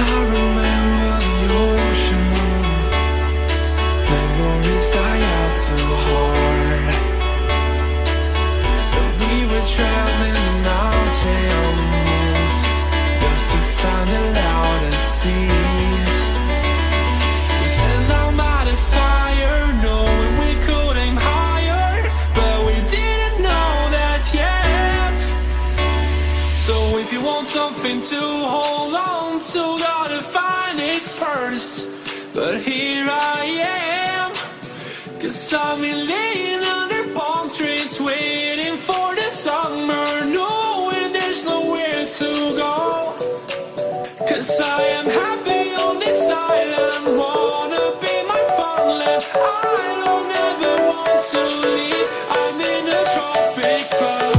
I remember the ocean, memories die out too hard. But we were traveling the mountains just to find the loudest tears. We sat down by the fire, knowing we could aim higher, but we didn't know that yet. So if you want something to hold on to, gotta find it first. But here I am, 'cause I've been laying under palm trees, waiting for the summer, knowing there's nowhere to go. 'Cause I am happy on this island, wanna be my farmland. I don't ever want to leave, I'm in a tropic club.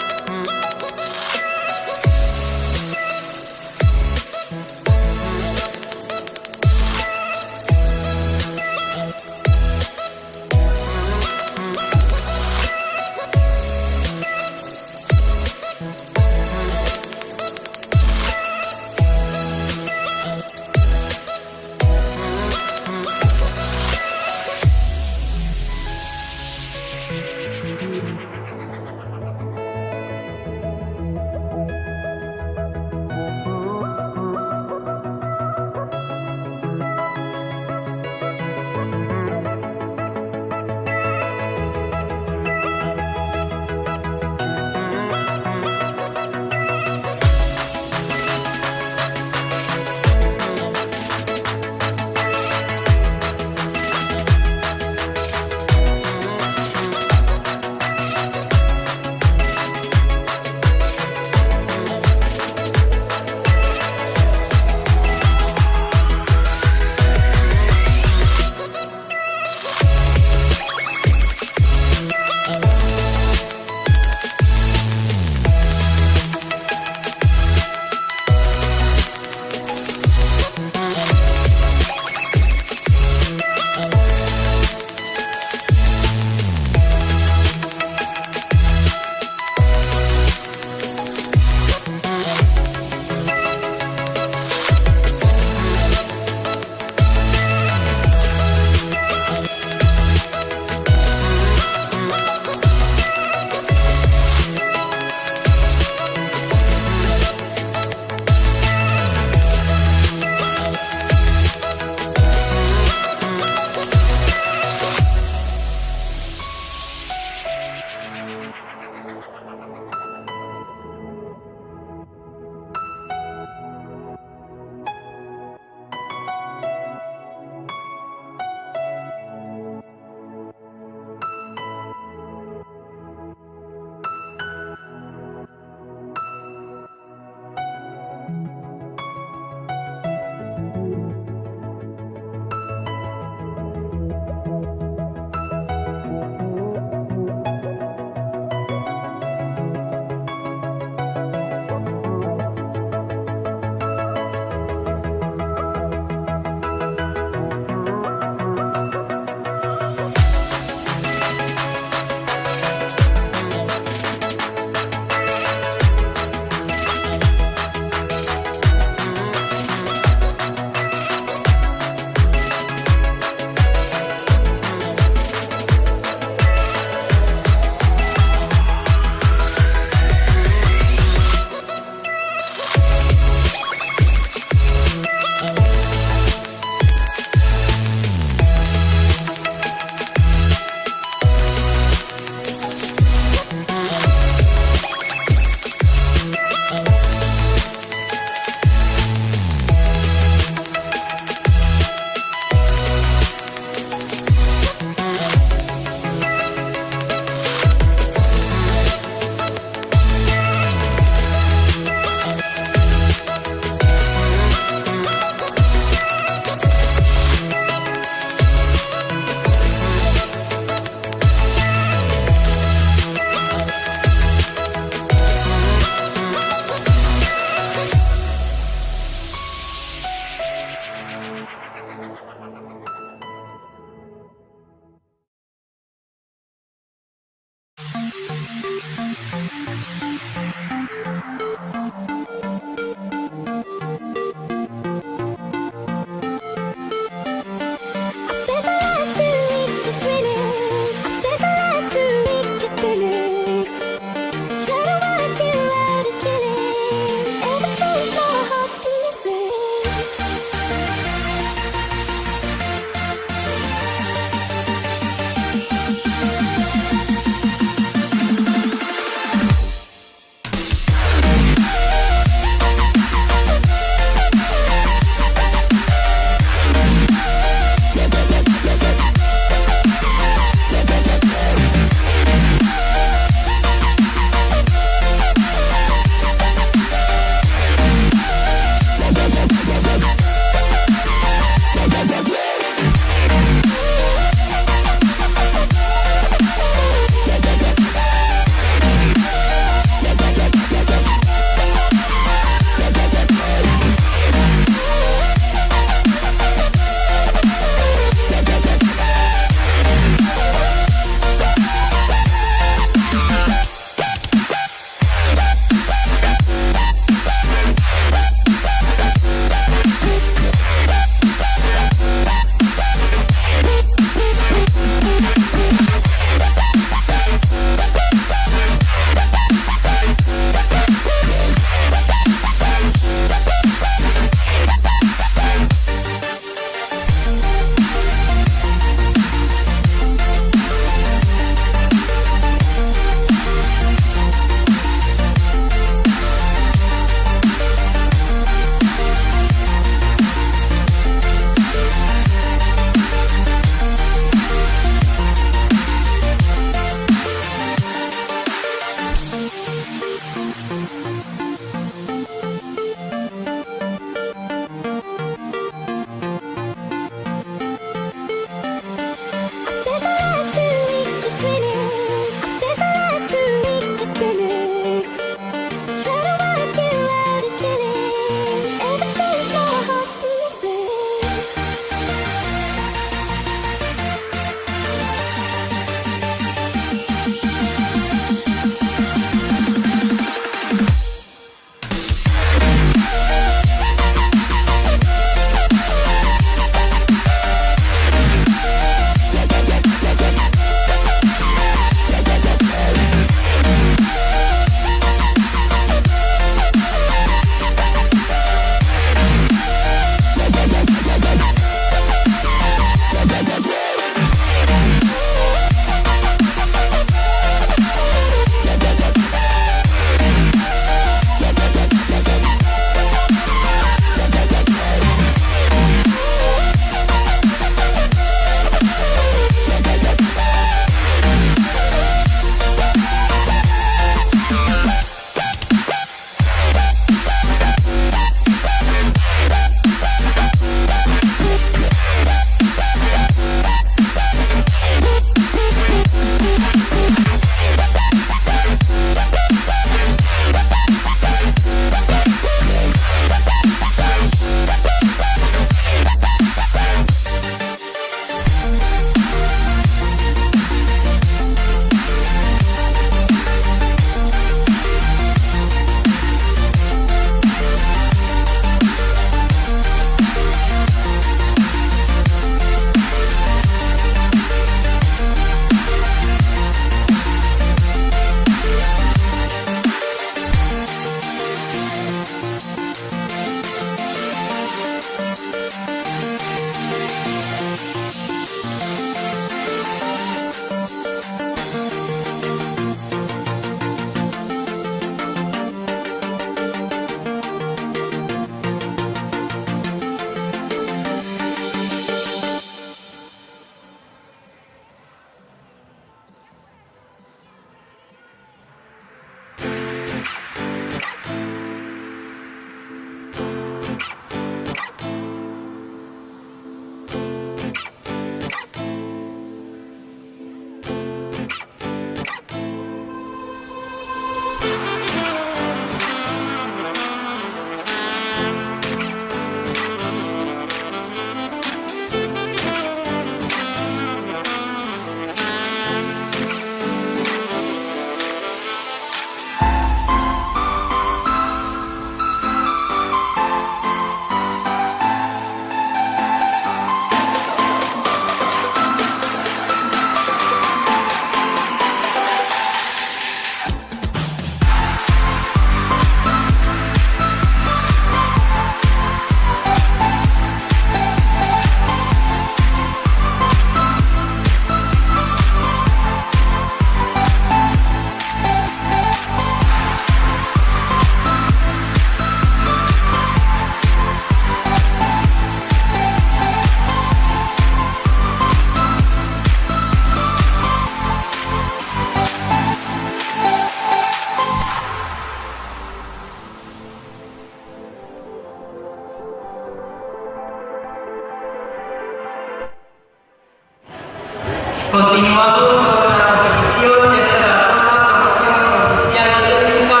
Continuamos con la competición de la promoción oficial técnica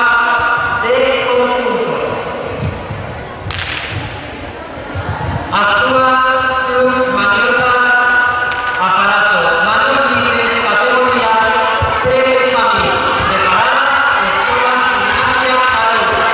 de conjunto. Actúa Club Maniobra Aparato Manos Libres categoría pre-mami preparada Escuela Gimnasia Adulta.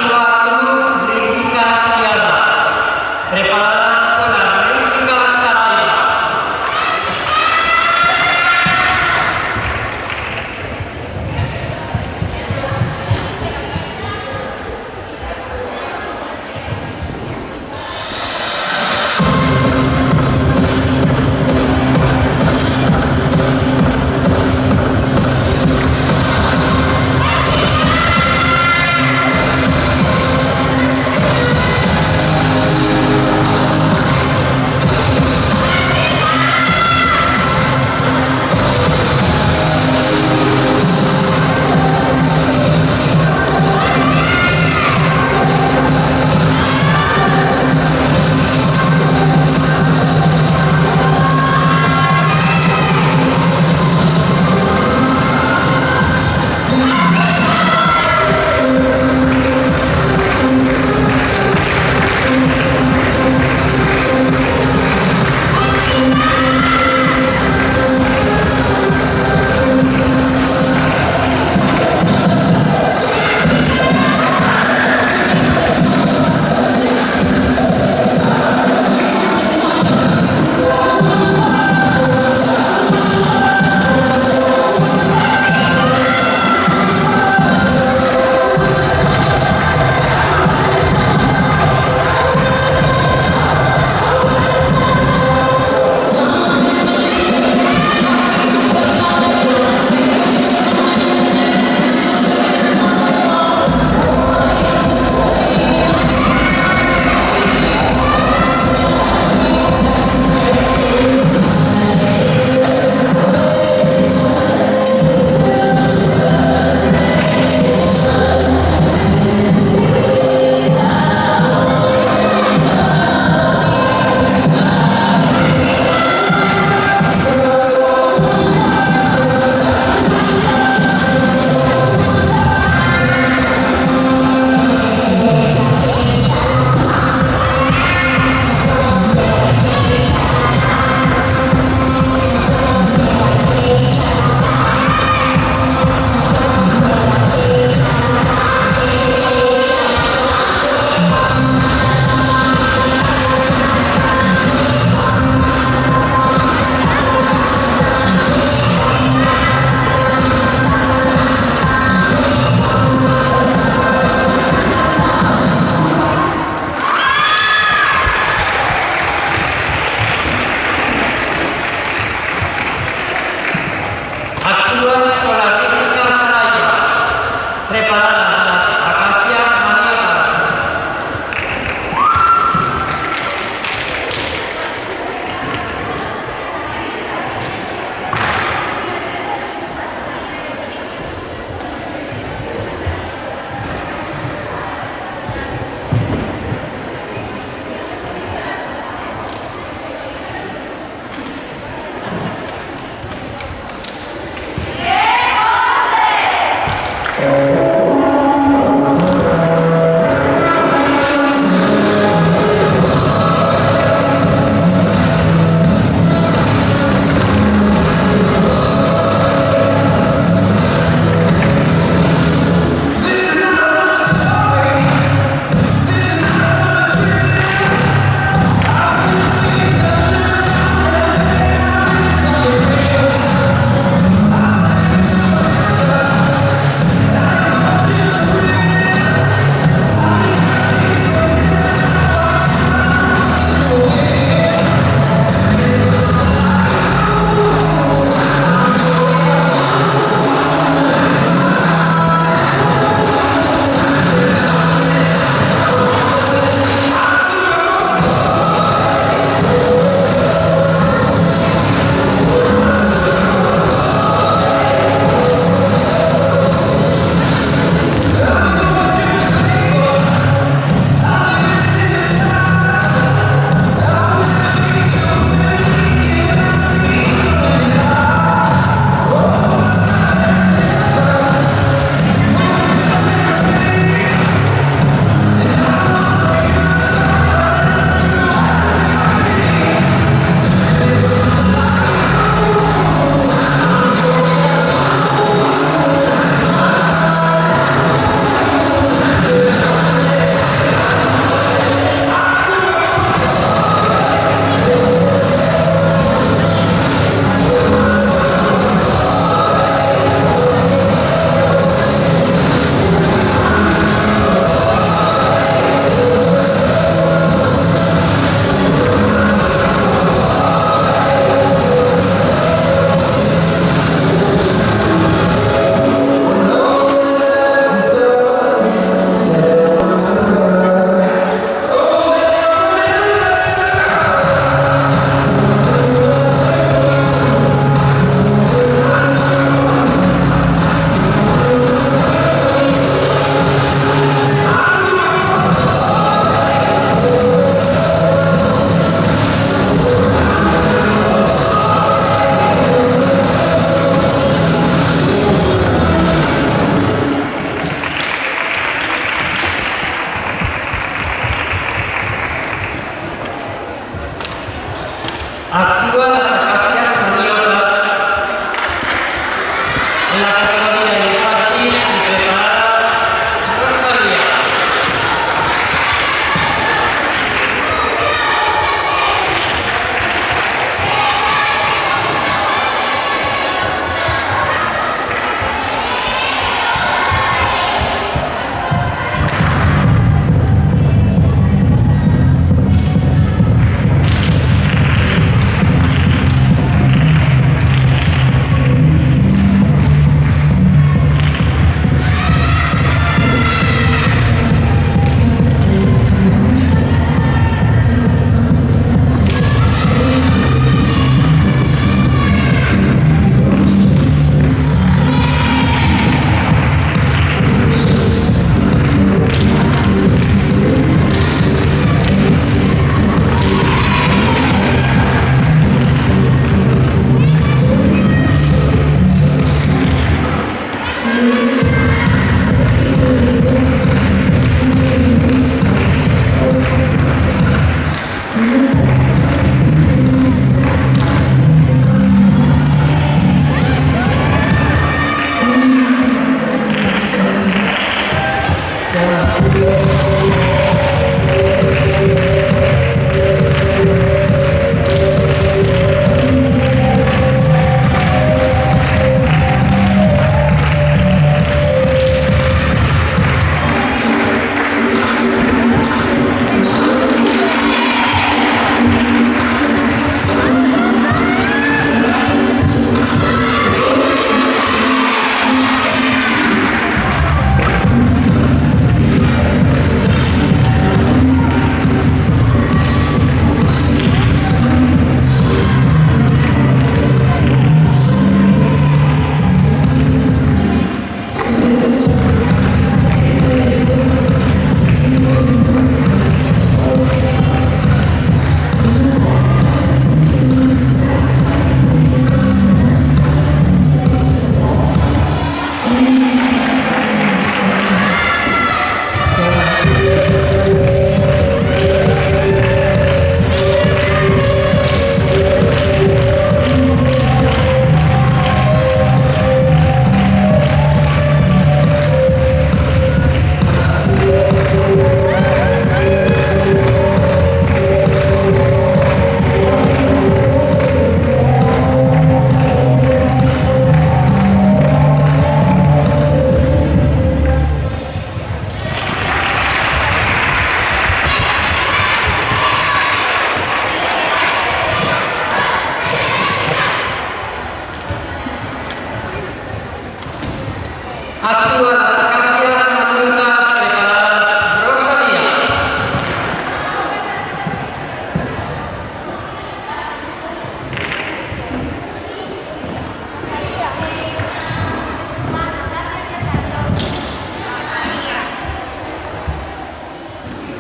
Cruz Rítmica Sierra, preparadas con las rítmicas Saraiva.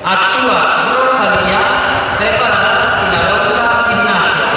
Actúa Rosalía, preparada y la bolsa gimnasia.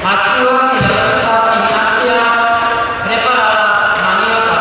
Actúa y la bolsa gimnasia, preparada, maniobra.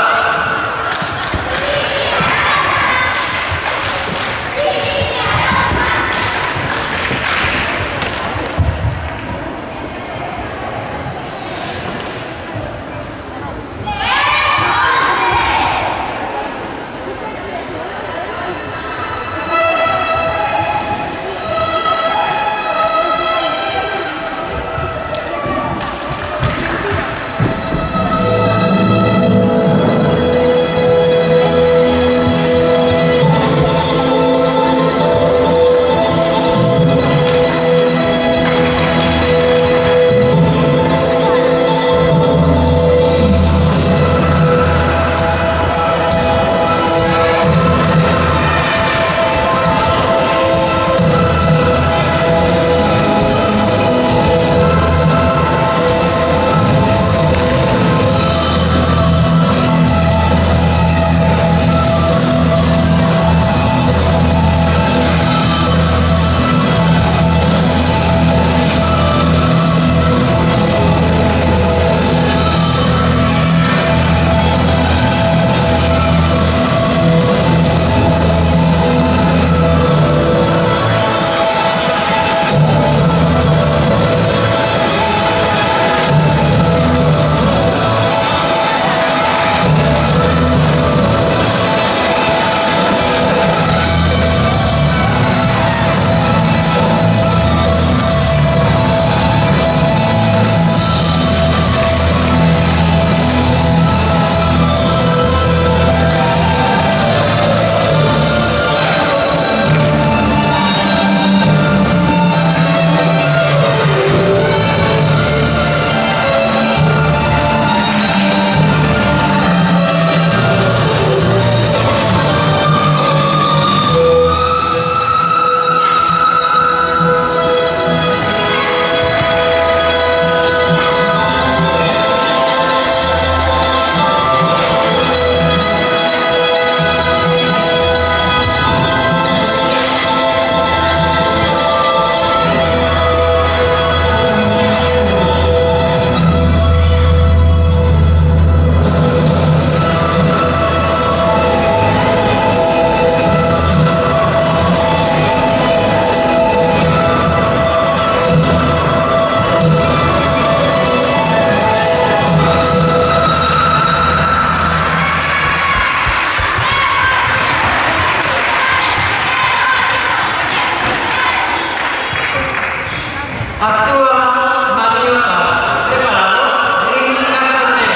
Actúa Mariotas. Preparado. Ring Casante.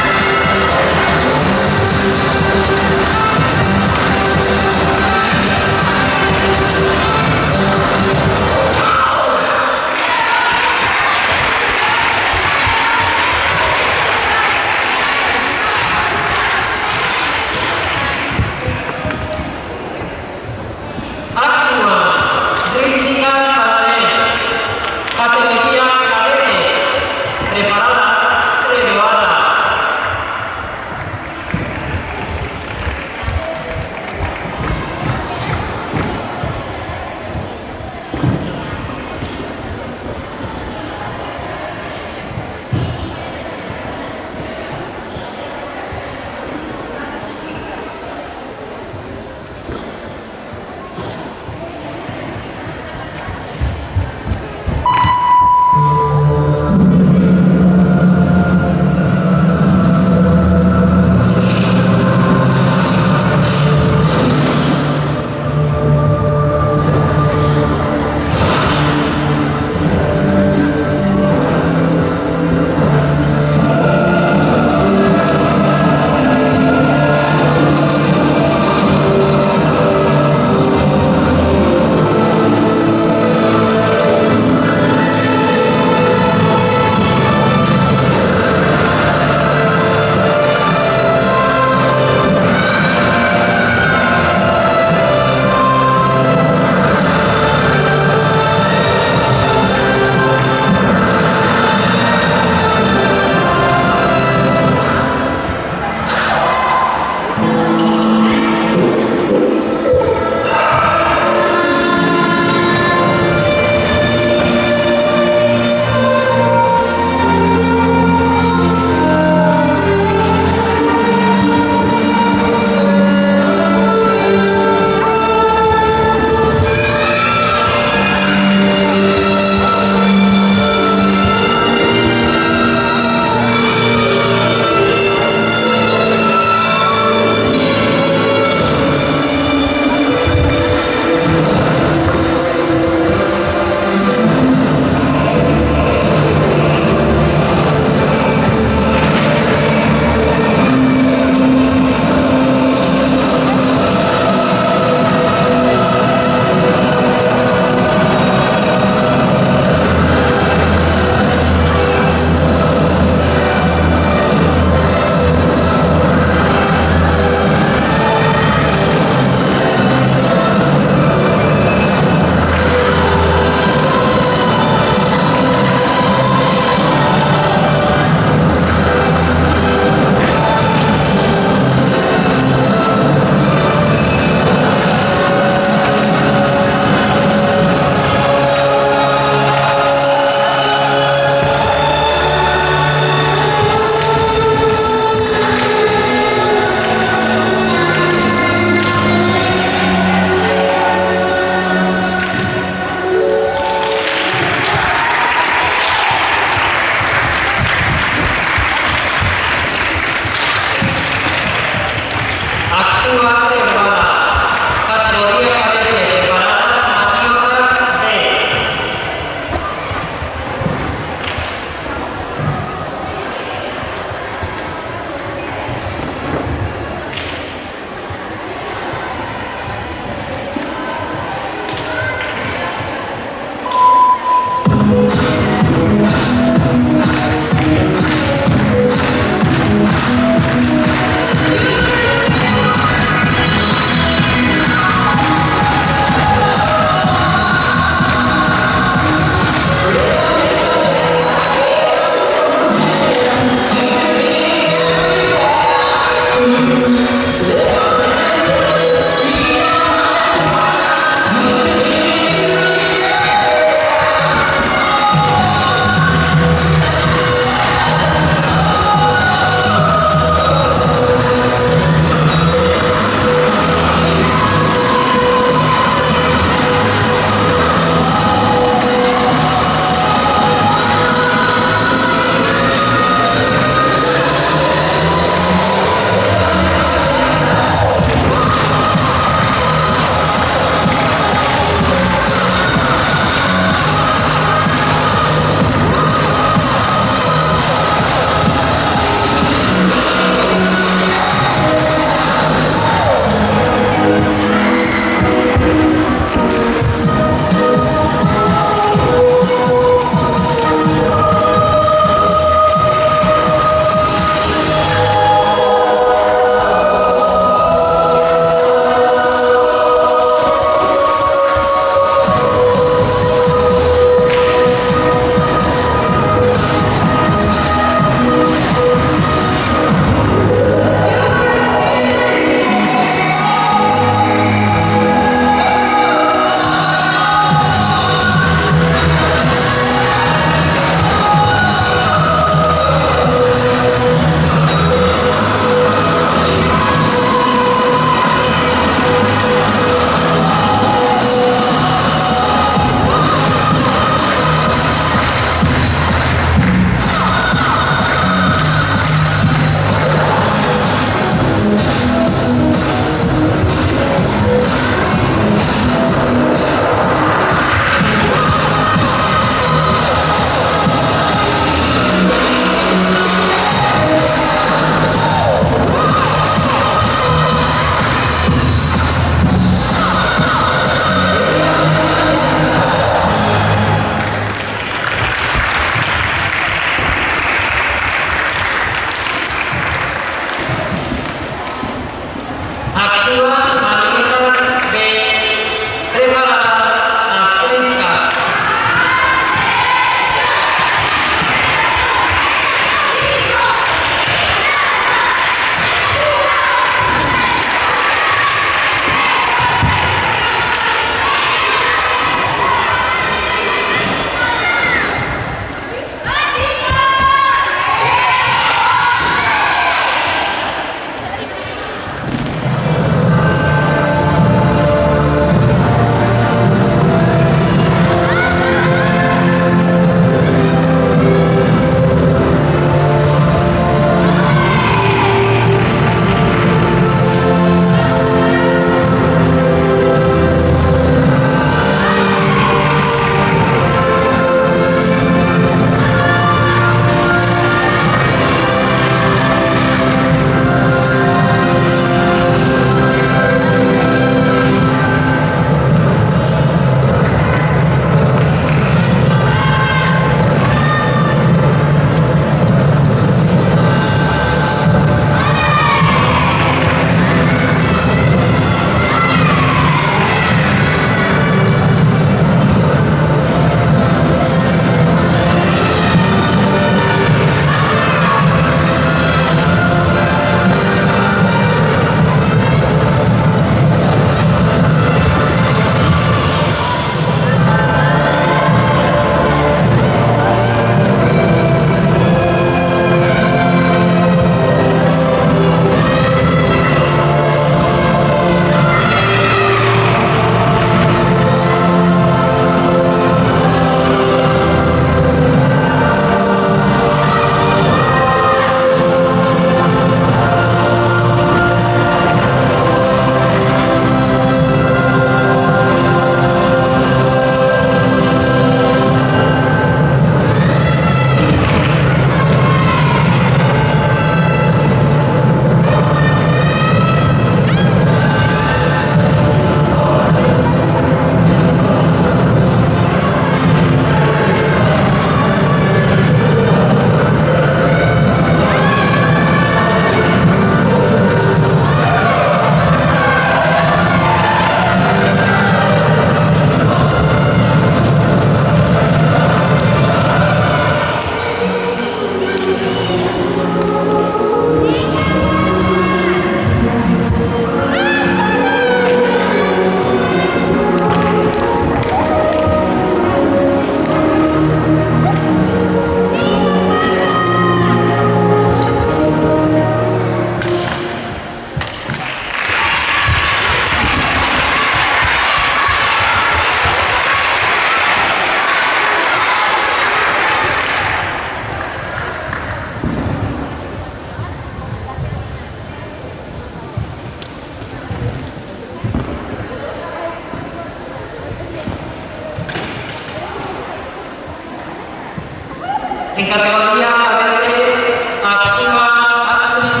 En categoría cadete actúa actriz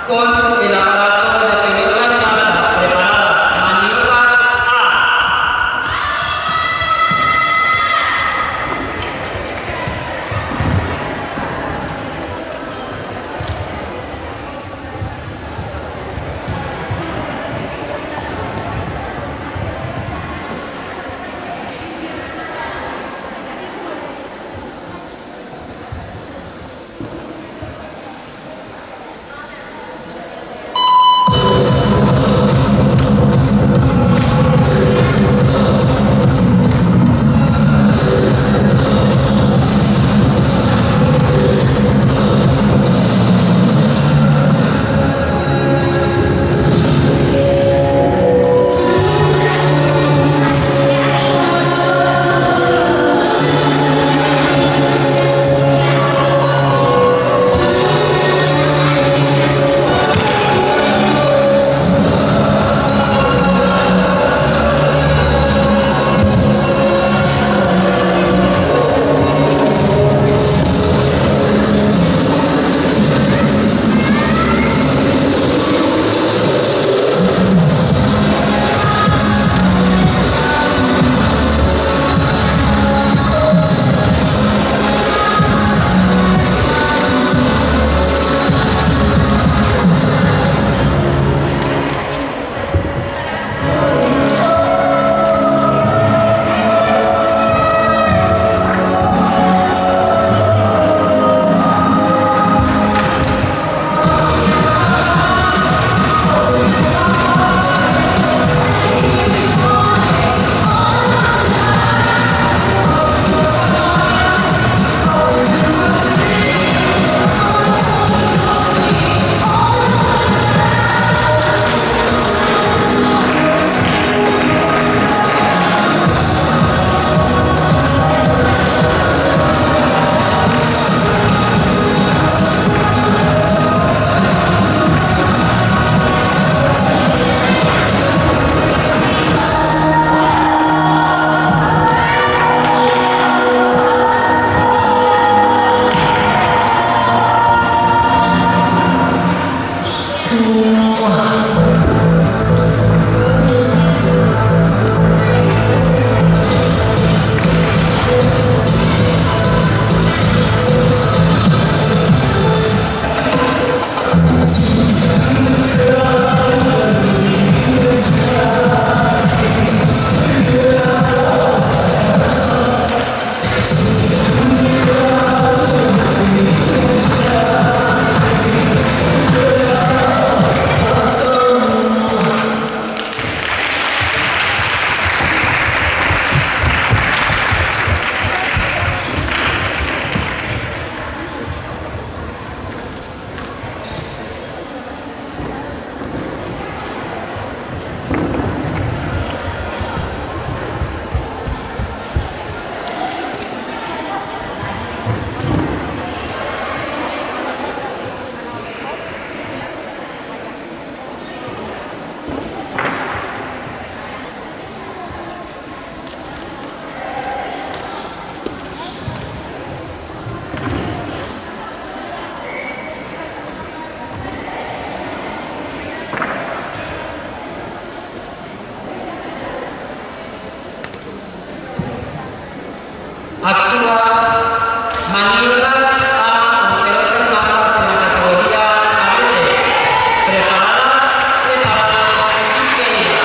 con el aparato de pelota en alta. Preparada. Maniobras A. Actúa maniobras A con pelota en manos en la categoría cadete. Preparada y querida.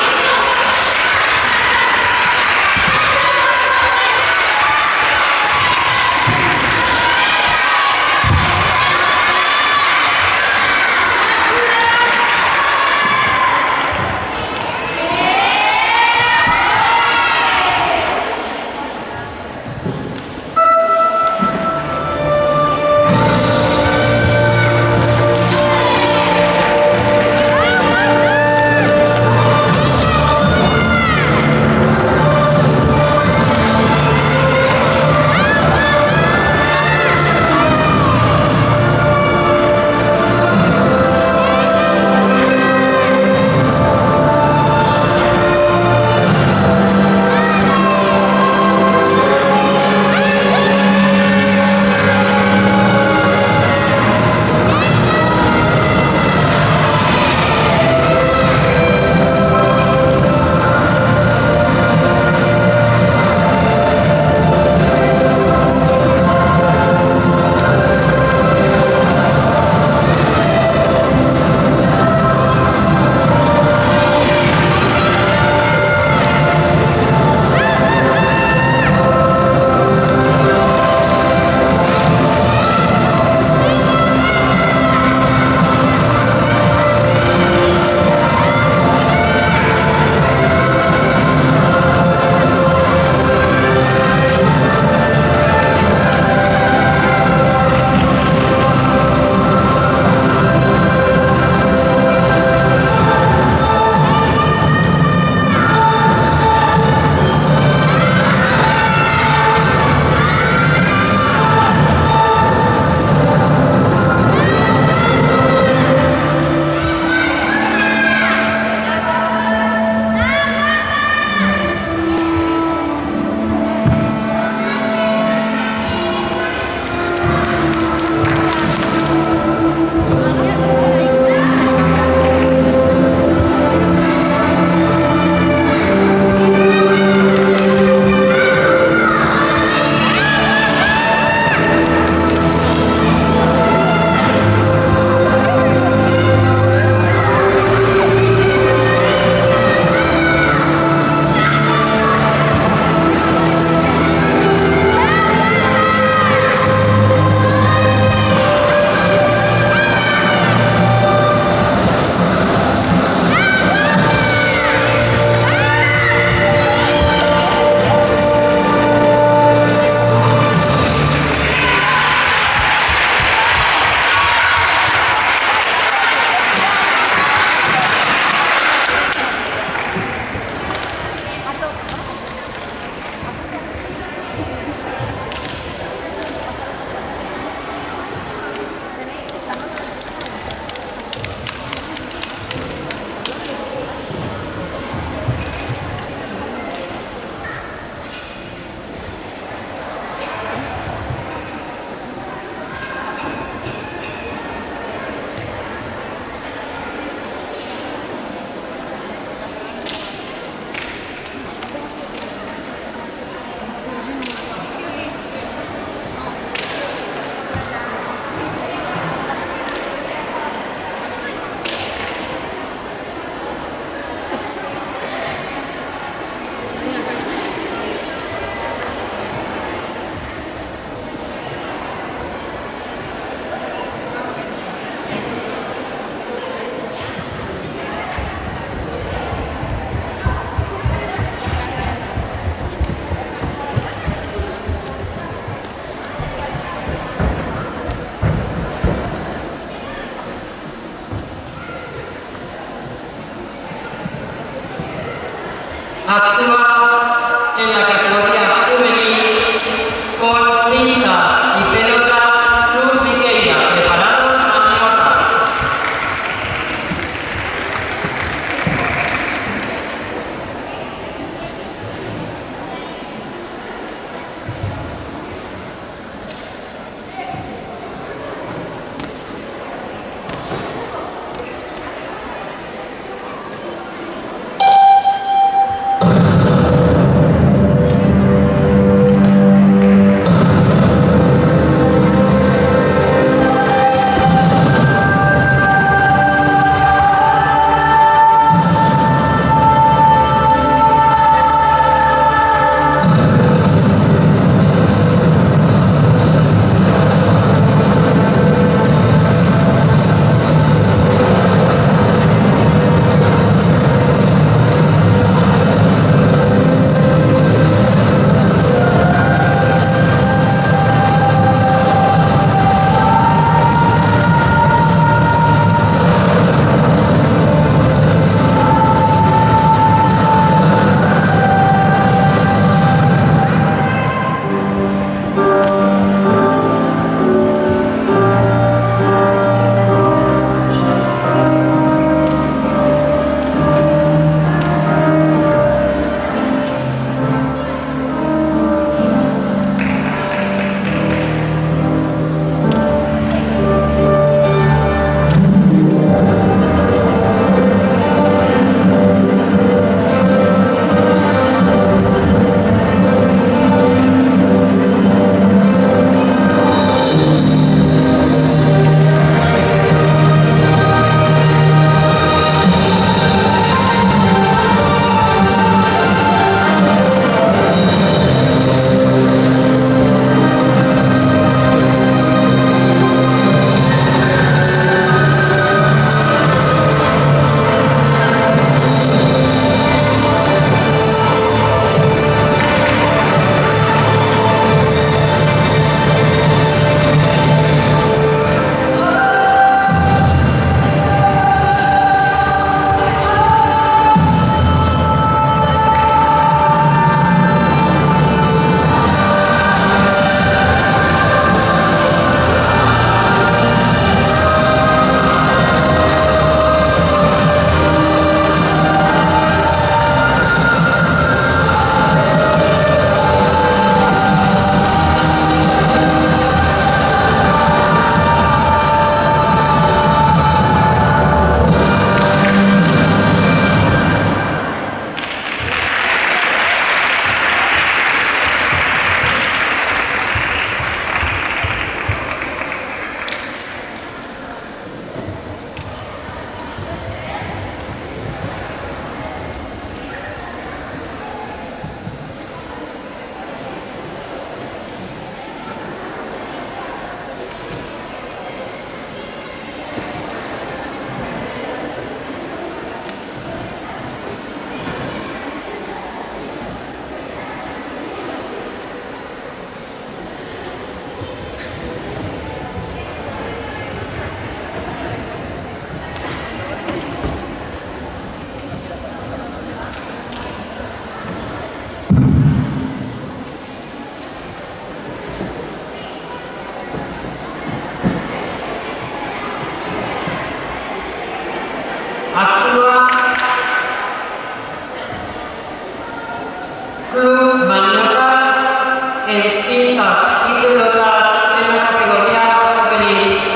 Actúa en la categoría juvenil con cinta y pelota Cruz Viqueira, preparado a Mallorca. Actúa Club Mallorca en cintas y pelotas en la categoría juvenil.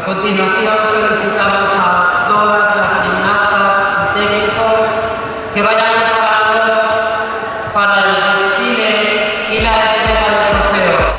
continuación solicitamos a todas las gimnastas y técnicos que vayan preparando para el desfile y la entrega del trofeo.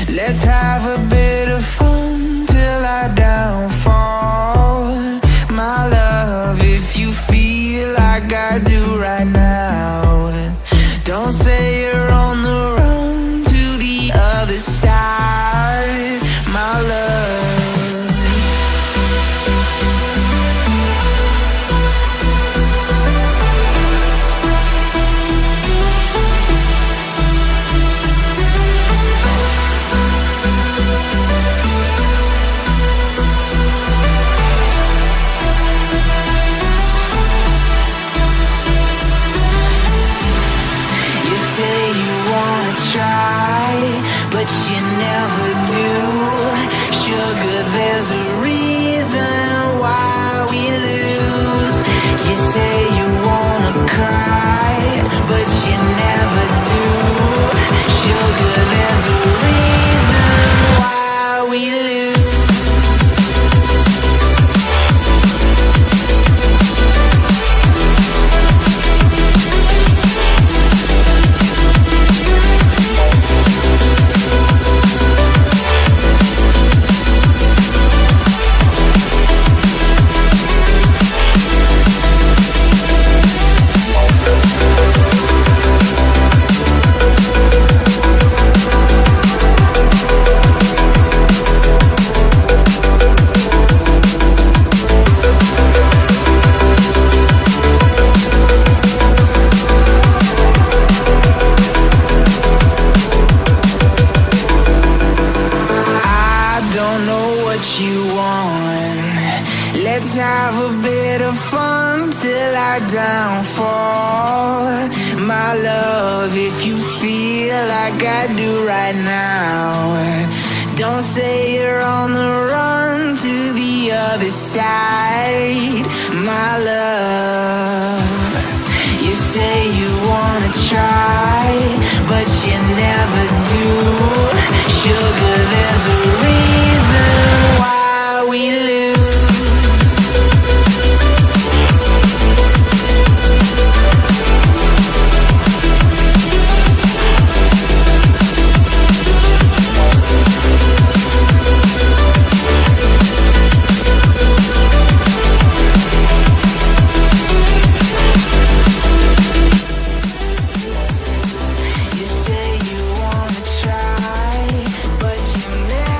Let's have a bit of fun till I downfall. My love, if you feel like I do right now, don't say you're on the run to the other side, my love. But you never do. Sugar, there's a reason why we lose. You say you wanna cry, but you never do. Sugar, there's a reason why we lose. Let's have a bit of fun till I downfall. My love, if you feel like I do right now, don't say you're on the run to the other side, my love. You say you wanna try, but you never do. Sugar, there's a reason why we lose. You say you wanna try, but you never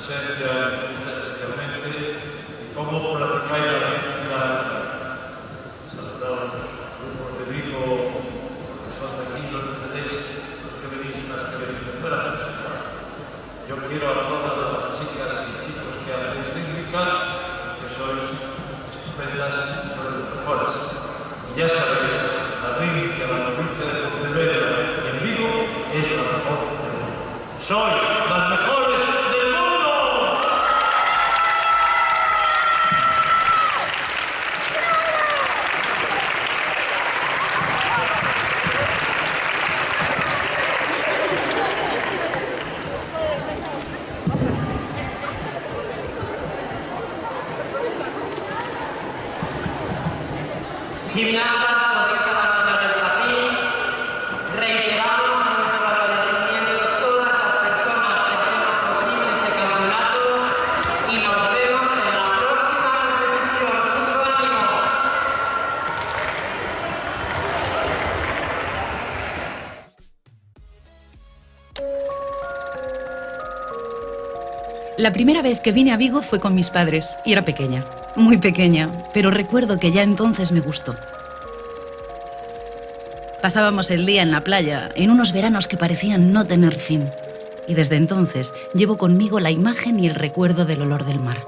presencia especialmente y cómo practicáis la vida. Saludar a los grupos de Vigo, que son de aquí, los que tenéis, los que venís, las que venís de fuera. Yo quiero a todas las chicas y chicos que hacéis rítmica, que sois estupendas, sois los mejores. Y ya sabéis, la rítmica, la provincia de Pontevedra y en Vigo es la mejor del mundo. ¡Sois las mejores del mundo! Gimnastas, podéis abandonar el tapiz. Reiteramos nuestro agradecimiento a todas las personas que hacemos posible este campeonato y nos vemos en la próxima repetición. ¡Mucho ánimo! La primera vez que vine a Vigo fue con mis padres y era pequeña, muy pequeña, pero recuerdo que ya entonces me gustó. Pasábamos el día en la playa, en unos veranos que parecían no tener fin, y desde entonces llevo conmigo la imagen y el recuerdo del olor del mar.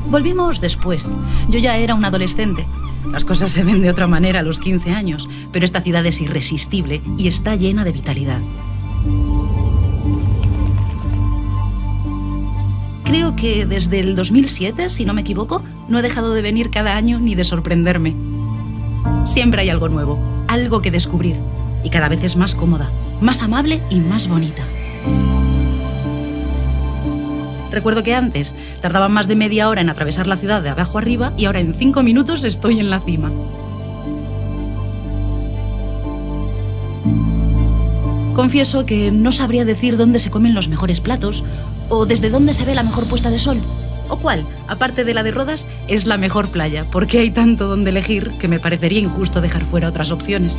Volvimos después. Yo ya era un adolescente. Las cosas se ven de otra manera a los 15 años, pero esta ciudad es irresistible y está llena de vitalidad. Creo que desde el 2007, si no me equivoco, no he dejado de venir cada año ni de sorprenderme. Siempre hay algo nuevo, algo que descubrir, y cada vez es más cómoda, más amable y más bonita. Recuerdo que antes tardaba más de media hora en atravesar la ciudad de abajo arriba y ahora en 5 minutos estoy en la cima. Confieso que no sabría decir dónde se comen los mejores platos o desde dónde se ve la mejor puesta de sol o cuál, aparte de la de Rodas, es la mejor playa, porque hay tanto donde elegir que me parecería injusto dejar fuera otras opciones.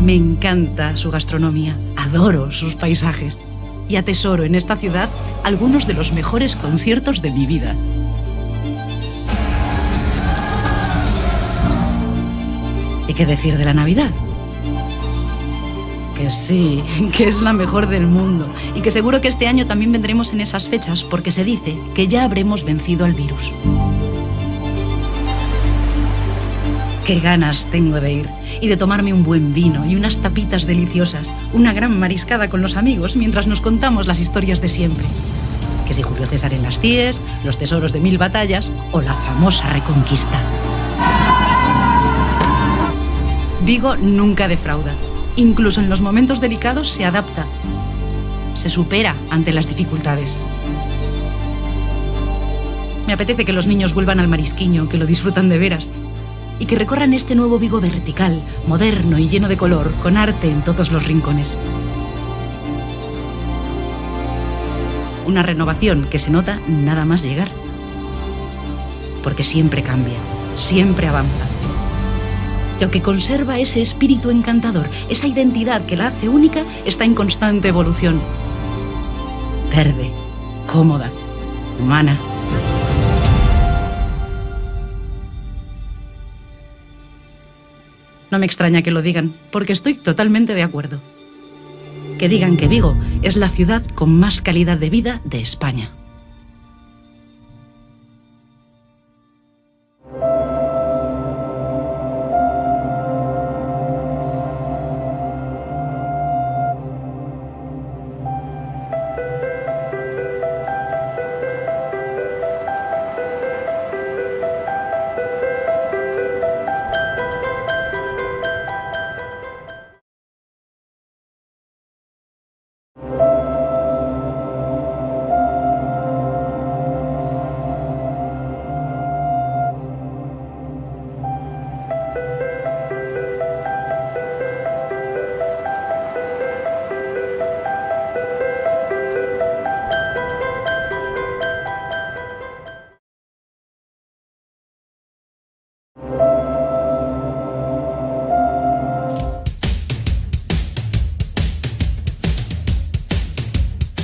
Me encanta su gastronomía, adoro sus paisajes y atesoro en esta ciudad algunos de los mejores conciertos de mi vida. ¿Y qué decir de la Navidad? Que sí, que es la mejor del mundo y que seguro que este año también vendremos en esas fechas porque se dice que ya habremos vencido al virus. Qué ganas tengo de ir y de tomarme un buen vino y unas tapitas deliciosas, una gran mariscada con los amigos mientras nos contamos las historias de siempre. Que si Julio César en las CIES, los tesoros de 1000 batallas o la famosa Reconquista. Vigo nunca defrauda. Incluso en los momentos delicados se adapta. Se supera ante las dificultades. Me apetece que los niños vuelvan al marisquiño, que lo disfrutan de veras. Y que recorran este nuevo Vigo vertical, moderno y lleno de color, con arte en todos los rincones. Una renovación que se nota nada más llegar. Porque siempre cambia, siempre avanza. Y aunque conserva ese espíritu encantador, esa identidad que la hace única, está en constante evolución. Verde, cómoda, humana. No me extraña que lo digan, porque estoy totalmente de acuerdo. Que digan que Vigo es la ciudad con más calidad de vida de España.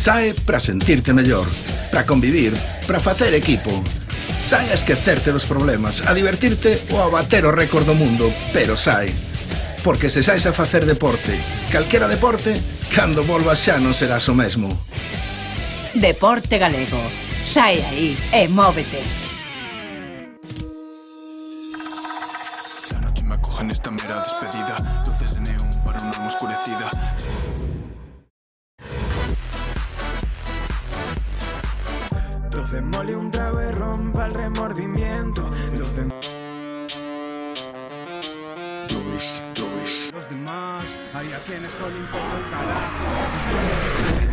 Sae para sentirte mellor, para convivir, para facer equipo. Sae a esquecerte dos problemas, a divertirte ou a bater o récord do mundo, pero sae. Porque se saes a facer deporte, calquera deporte, cando volvas xa non serás o mesmo. Deporte Galego. Sae aí e móvete. La noche me acoge en esta mera despedida. Luces de neón para una alma oscurecida. Trocémosle un trago y rompa el remordimiento. Los demás, hay a quienes no le importa un carajo.